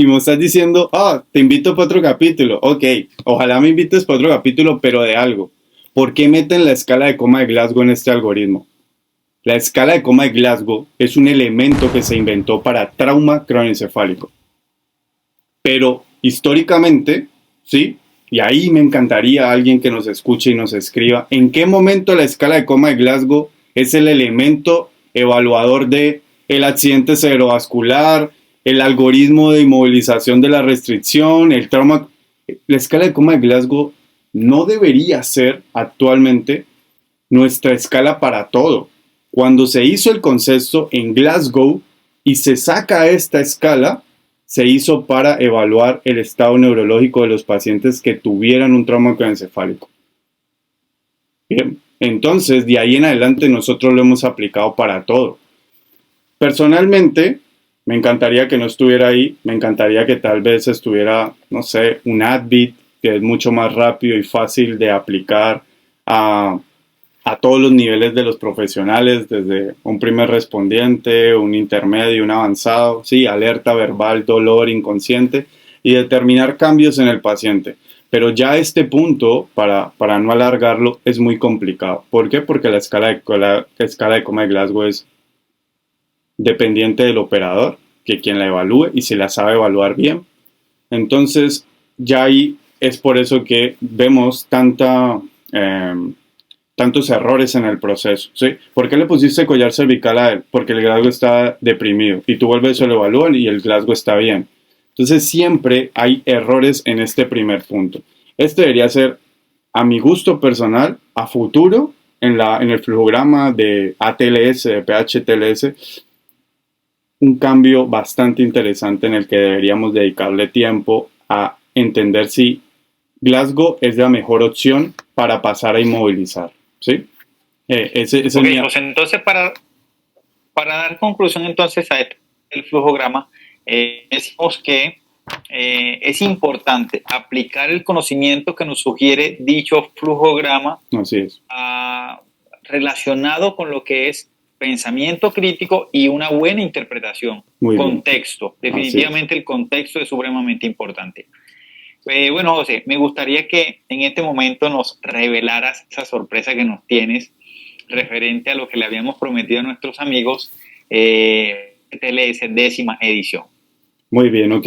me estás diciendo, te invito para otro capítulo. Ok, ojalá me invites para otro capítulo, pero de algo. ¿Por qué meten la escala de coma de Glasgow en este algoritmo? La escala de coma de Glasgow es un elemento que se inventó para trauma craneoencefálico. Pero históricamente, ¿sí? Y ahí me encantaría alguien que nos escuche y nos escriba, ¿en qué momento la escala de coma de Glasgow es el elemento evaluador de el accidente cerebrovascular, el algoritmo de inmovilización de la restricción, el trauma? La escala de coma de Glasgow no debería ser actualmente nuestra escala para todo. Cuando se hizo el consenso en Glasgow y se saca esta escala, se hizo para evaluar el estado neurológico de los pacientes que tuvieran un trauma craneoencefálico. Bien, entonces de ahí en adelante nosotros lo hemos aplicado para todo. Personalmente, me encantaría que no estuviera ahí, me encantaría que tal vez estuviera, no sé, un Advit, que es mucho más rápido y fácil de aplicar a todos los niveles de los profesionales, desde un primer respondiente, un intermedio, un avanzado, sí, alerta verbal, dolor, inconsciente, y determinar cambios en el paciente. Pero ya este punto, para no alargarlo, es muy complicado. ¿Por qué? Porque la escala de coma de Glasgow es dependiente del operador, que quien la evalúe y si la sabe evaluar bien. Entonces, ya ahí es por eso que vemos tantos errores en el proceso, ¿sí? ¿Por qué le pusiste collar cervical a él? Porque el Glasgow está deprimido y tú vuelves y lo evalúan y el Glasgow está bien. Entonces siempre hay errores en este primer punto. Este debería ser, a mi gusto personal, a futuro, en el flujograma de ATLS, de PHTLS, un cambio bastante interesante en el que deberíamos dedicarle tiempo a entender si Glasgow es la mejor opción para pasar a inmovilizar. ¿Sí? Okay, pues entonces para dar conclusión entonces a el flujograma, decimos que es importante aplicar el conocimiento que nos sugiere dicho flujograma. Así es. Relacionado con lo que es pensamiento crítico y una buena interpretación. Muy contexto. Bien. Definitivamente el contexto es supremamente importante. Bueno, José, me gustaría que en este momento nos revelaras esa sorpresa que nos tienes referente a lo que le habíamos prometido a nuestros amigos, TLS 10ª edición. Muy bien, ok.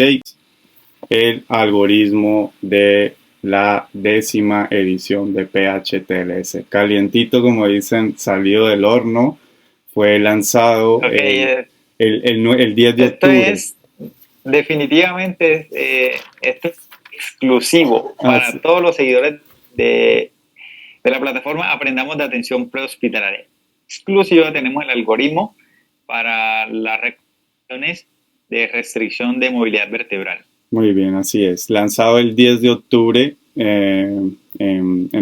El algoritmo de la 10ª edición de PHTLS. Calientito, como dicen, salido del horno. Fue lanzado el 10 de octubre. Definitivamente, esto es exclusivo para todos los seguidores de la plataforma Aprendamos de Atención Prehospitalaria. Exclusiva tenemos el algoritmo para las recomendaciones de restricción de movilidad vertebral. Muy bien, así es. Lanzado el 10 de octubre en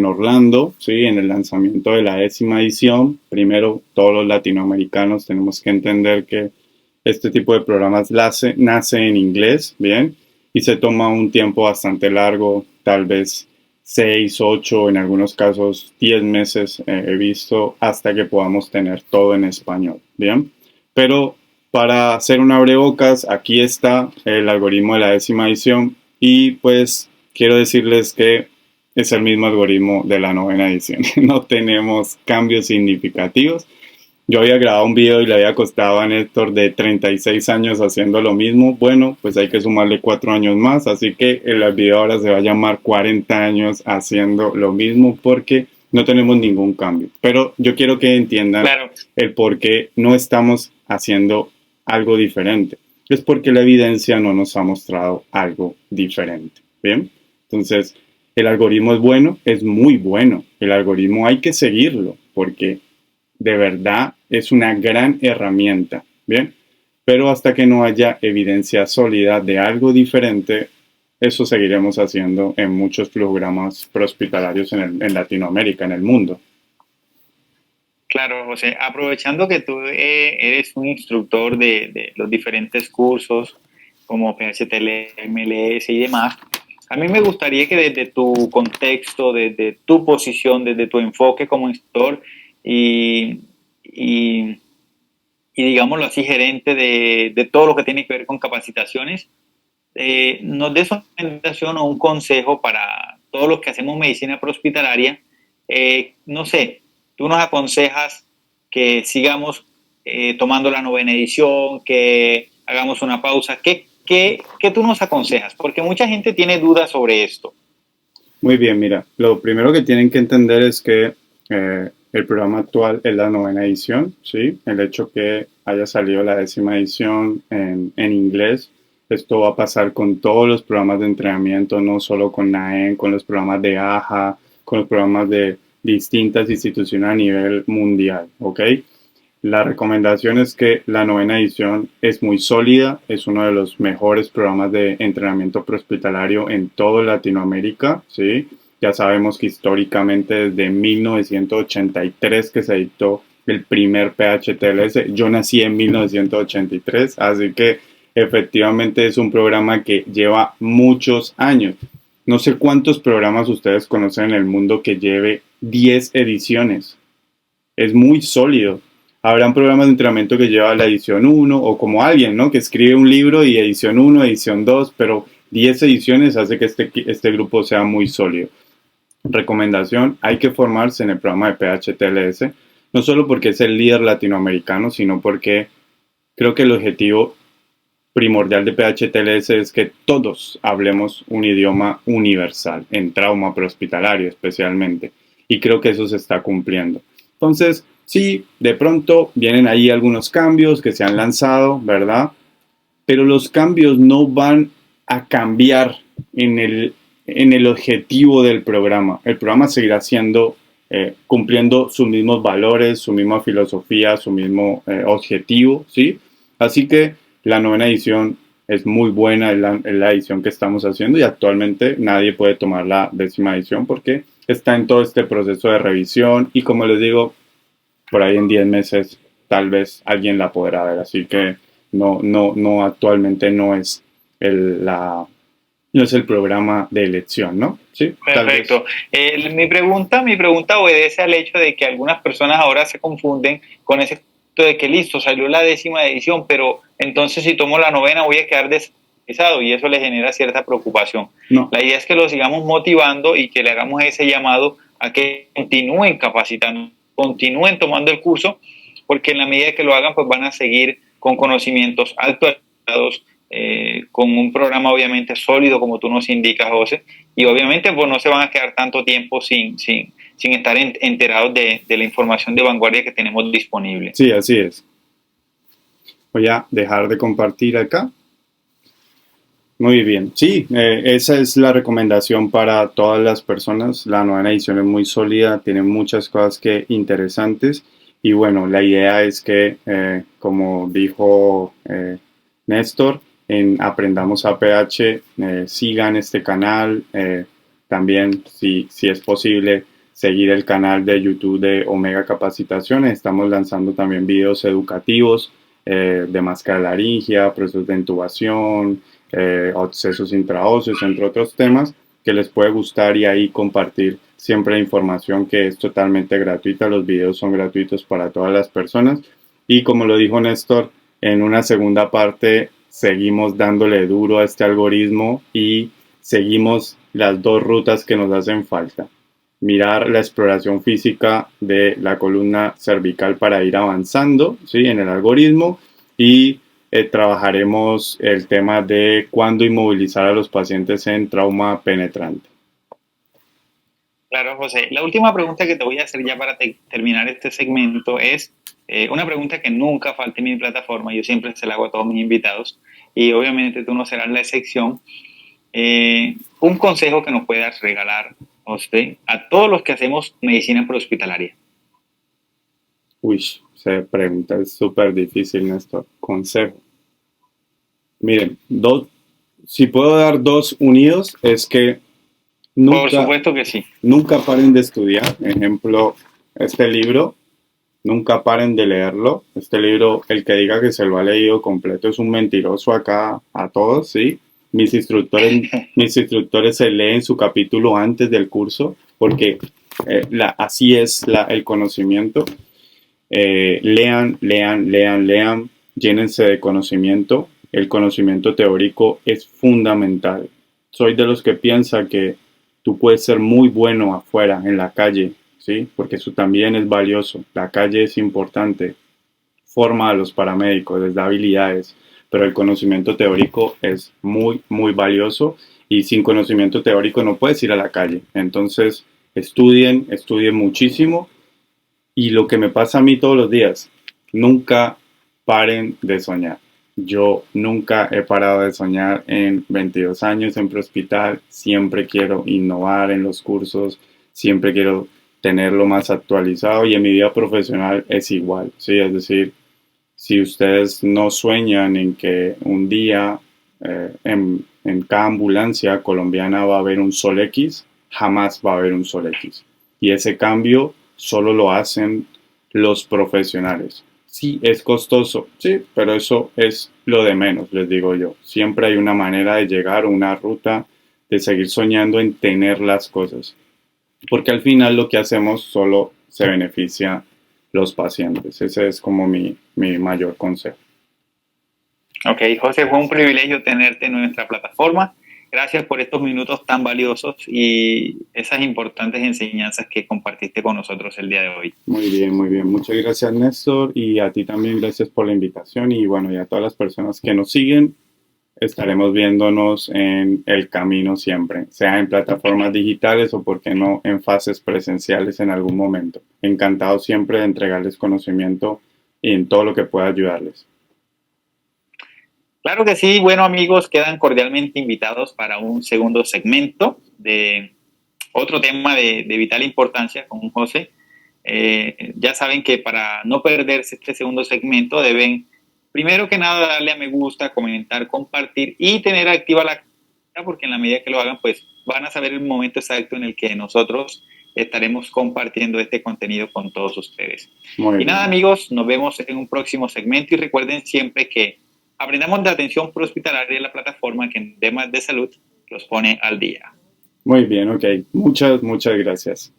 Orlando, ¿sí? En el lanzamiento de la 10ª edición. Primero, todos los latinoamericanos tenemos que entender que este tipo de programas nace en inglés, ¿bien? y se toma un tiempo bastante largo, tal vez 6, 8, en algunos casos 10 meses he visto hasta que podamos tener todo en español, ¿bien? Pero para hacer un abrebocas, aquí está el algoritmo de la 10ª edición y pues quiero decirles que es el mismo algoritmo de la 9ª edición. No tenemos cambios significativos. Yo había grabado un video y le había costado a Néstor de 36 años haciendo lo mismo. Bueno, pues hay que sumarle 4 años más, así que el video ahora se va a llamar 40 años haciendo lo mismo porque no tenemos ningún cambio. Pero yo quiero que entiendan el por qué no estamos haciendo algo diferente. Es porque la evidencia no nos ha mostrado algo diferente. ¿Bien? Entonces, el algoritmo es bueno, es muy bueno. El algoritmo hay que seguirlo porque de verdad es una gran herramienta, ¿bien? Pero hasta que no haya evidencia sólida de algo diferente, eso seguiremos haciendo en muchos programas prehospitalarios en Latinoamérica, en el mundo. Claro, José, aprovechando que tú eres un instructor de los diferentes cursos como PHTL, MLS y demás, a mí me gustaría que desde tu contexto, desde tu posición, desde tu enfoque como instructor y, y, y digámoslo así, gerente de todo lo que tiene que ver con capacitaciones, nos des una recomendación o un consejo para todos los que hacemos medicina prehospitalaria. No sé, tú nos aconsejas que sigamos tomando la 9ª edición, que hagamos una pausa. ¿Qué tú nos aconsejas? Porque mucha gente tiene dudas sobre esto. Muy bien, mira, lo primero que tienen que entender es que el programa actual es la 9ª edición, ¿sí? El hecho que haya salido la 10ª edición en inglés, esto va a pasar con todos los programas de entrenamiento, no solo con NAEM, con los programas de AJA, con los programas de distintas instituciones a nivel mundial, ¿ok? La recomendación es que la 9ª edición es muy sólida, es uno de los mejores programas de entrenamiento prehospitalario en toda Latinoamérica, ¿sí? Ya sabemos que históricamente desde 1983 que se dictó el primer PHTLS, yo nací en 1983, así que efectivamente es un programa que lleva muchos años. No sé cuántos programas ustedes conocen en el mundo que lleve 10 ediciones. Es muy sólido. Habrán programas de entrenamiento que lleva la edición 1 o como alguien, ¿no? Que escribe un libro y edición 1, edición 2, pero 10 ediciones hace que este grupo sea muy sólido. Recomendación, hay que formarse en el programa de PHTLS, no solo porque es el líder latinoamericano, sino porque creo que el objetivo primordial de PHTLS es que todos hablemos un idioma universal, en trauma prehospitalario especialmente, y creo que eso se está cumpliendo. Entonces, sí, de pronto vienen ahí algunos cambios que se han lanzado, ¿verdad? Pero los cambios no van a cambiar en el objetivo del programa. El programa seguirá siendo, cumpliendo sus mismos valores, su misma filosofía, su mismo objetivo, ¿sí? Así que la 9ª edición es muy buena, es la edición que estamos haciendo y actualmente nadie puede tomar la 10ª edición porque está en todo este proceso de revisión y como les digo, por ahí en 10 meses tal vez alguien la podrá ver, así que no actualmente no es no es el programa de elección, ¿no? Sí. Perfecto. Mi pregunta obedece al hecho de que algunas personas ahora se confunden con ese de que listo, salió la 10ª edición, pero entonces si tomo la 9ª voy a quedar desactualizado y eso le genera cierta preocupación. No. La idea es que lo sigamos motivando y que le hagamos ese llamado a que continúen capacitando, continúen tomando el curso, porque en la medida que lo hagan, pues van a seguir con conocimientos actualizados, con un programa obviamente sólido, como tú nos indicas, José, y obviamente pues no se van a quedar tanto tiempo sin estar enterados de la información de vanguardia que tenemos disponible. Sí, así es. Voy a dejar de compartir acá. Muy bien. Sí, esa es la recomendación para todas las personas. La 9ª edición es muy sólida, tiene muchas cosas interesantes. Y bueno, la idea es que, como dijo Néstor, en Aprendamos APH, sigan este canal. También, si es posible, seguir el canal de YouTube de Omega Capacitaciones. Estamos lanzando también videos educativos de máscara laringia, procesos de intubación, accesos intraóseos, entre otros temas que les puede gustar y ahí compartir siempre información que es totalmente gratuita. Los videos son gratuitos para todas las personas y como lo dijo Néstor, en una segunda parte seguimos dándole duro a este algoritmo y seguimos las dos rutas que nos hacen falta. Mirar la exploración física de la columna cervical para ir avanzando, ¿sí?, en el algoritmo y trabajaremos el tema de cuándo inmovilizar a los pacientes en trauma penetrante. Claro, José. La última pregunta que te voy a hacer ya para terminar este segmento es una pregunta que nunca falta en mi plataforma. Yo siempre se la hago a todos mis invitados y obviamente tú no serás la excepción. Un consejo que nos puedas regalar, José, a todos los que hacemos medicina prehospitalaria. Uy, esa pregunta es súper difícil, Néstor. Consejo. Miren, si puedo dar dos unidos, es que Por nunca, supuesto que sí. nunca paren de estudiar. Ejemplo, este libro, nunca paren de leerlo. Este libro, el que diga que se lo ha leído completo es un mentiroso acá a todos, ¿sí? Mis instructores se leen su capítulo antes del curso porque así es el conocimiento. Lean, lean, lean, lean, llénense de conocimiento. El conocimiento teórico es fundamental. Soy de los que piensa que tú puedes ser muy bueno afuera, en la calle, ¿sí? Porque eso también es valioso. La calle es importante. Forma a los paramédicos, les da habilidades, pero el conocimiento teórico es muy, muy valioso y sin conocimiento teórico no puedes ir a la calle. Entonces, estudien, estudien muchísimo y lo que me pasa a mí todos los días, nunca paren de soñar. Yo nunca he parado de soñar en 22 años en prehospital. Siempre quiero innovar en los cursos, siempre quiero tenerlo más actualizado y en mi vida profesional es igual, ¿sí? Es decir, si ustedes no sueñan en que un día en cada ambulancia colombiana va a haber un Sol X, jamás va a haber un Sol X. Y ese cambio solo lo hacen los profesionales. Sí, es costoso, sí, pero eso es lo de menos, les digo yo. Siempre hay una manera de llegar, una ruta de seguir soñando en tener las cosas. Porque al final lo que hacemos solo se beneficia los pacientes. Ese es como mi mayor consejo. Ok, José, fue un privilegio tenerte en nuestra plataforma. Gracias por estos minutos tan valiosos y esas importantes enseñanzas que compartiste con nosotros el día de hoy. Muy bien, muy bien. Muchas gracias, Néstor, y a ti también gracias por la invitación y bueno, y a todas las personas que nos siguen, estaremos viéndonos en el camino siempre, sea en plataformas digitales o, por qué no, en fases presenciales en algún momento. Encantado siempre de entregarles conocimiento y en todo lo que pueda ayudarles. Claro que sí. Bueno, amigos, quedan cordialmente invitados para un segundo segmento de otro tema de vital importancia con José. Ya saben que para no perderse este segundo segmento deben, primero que nada, darle a me gusta, comentar, compartir y tener activa la cámara, porque en la medida que lo hagan, pues van a saber el momento exacto en el que nosotros estaremos compartiendo este contenido con todos ustedes. Muy Y nada, bien. amigos, nos vemos en un próximo segmento y recuerden siempre que aprendamos de atención prehospitalaria en la plataforma que en temas de salud los pone al día. Muy bien, ok. Muchas, muchas gracias.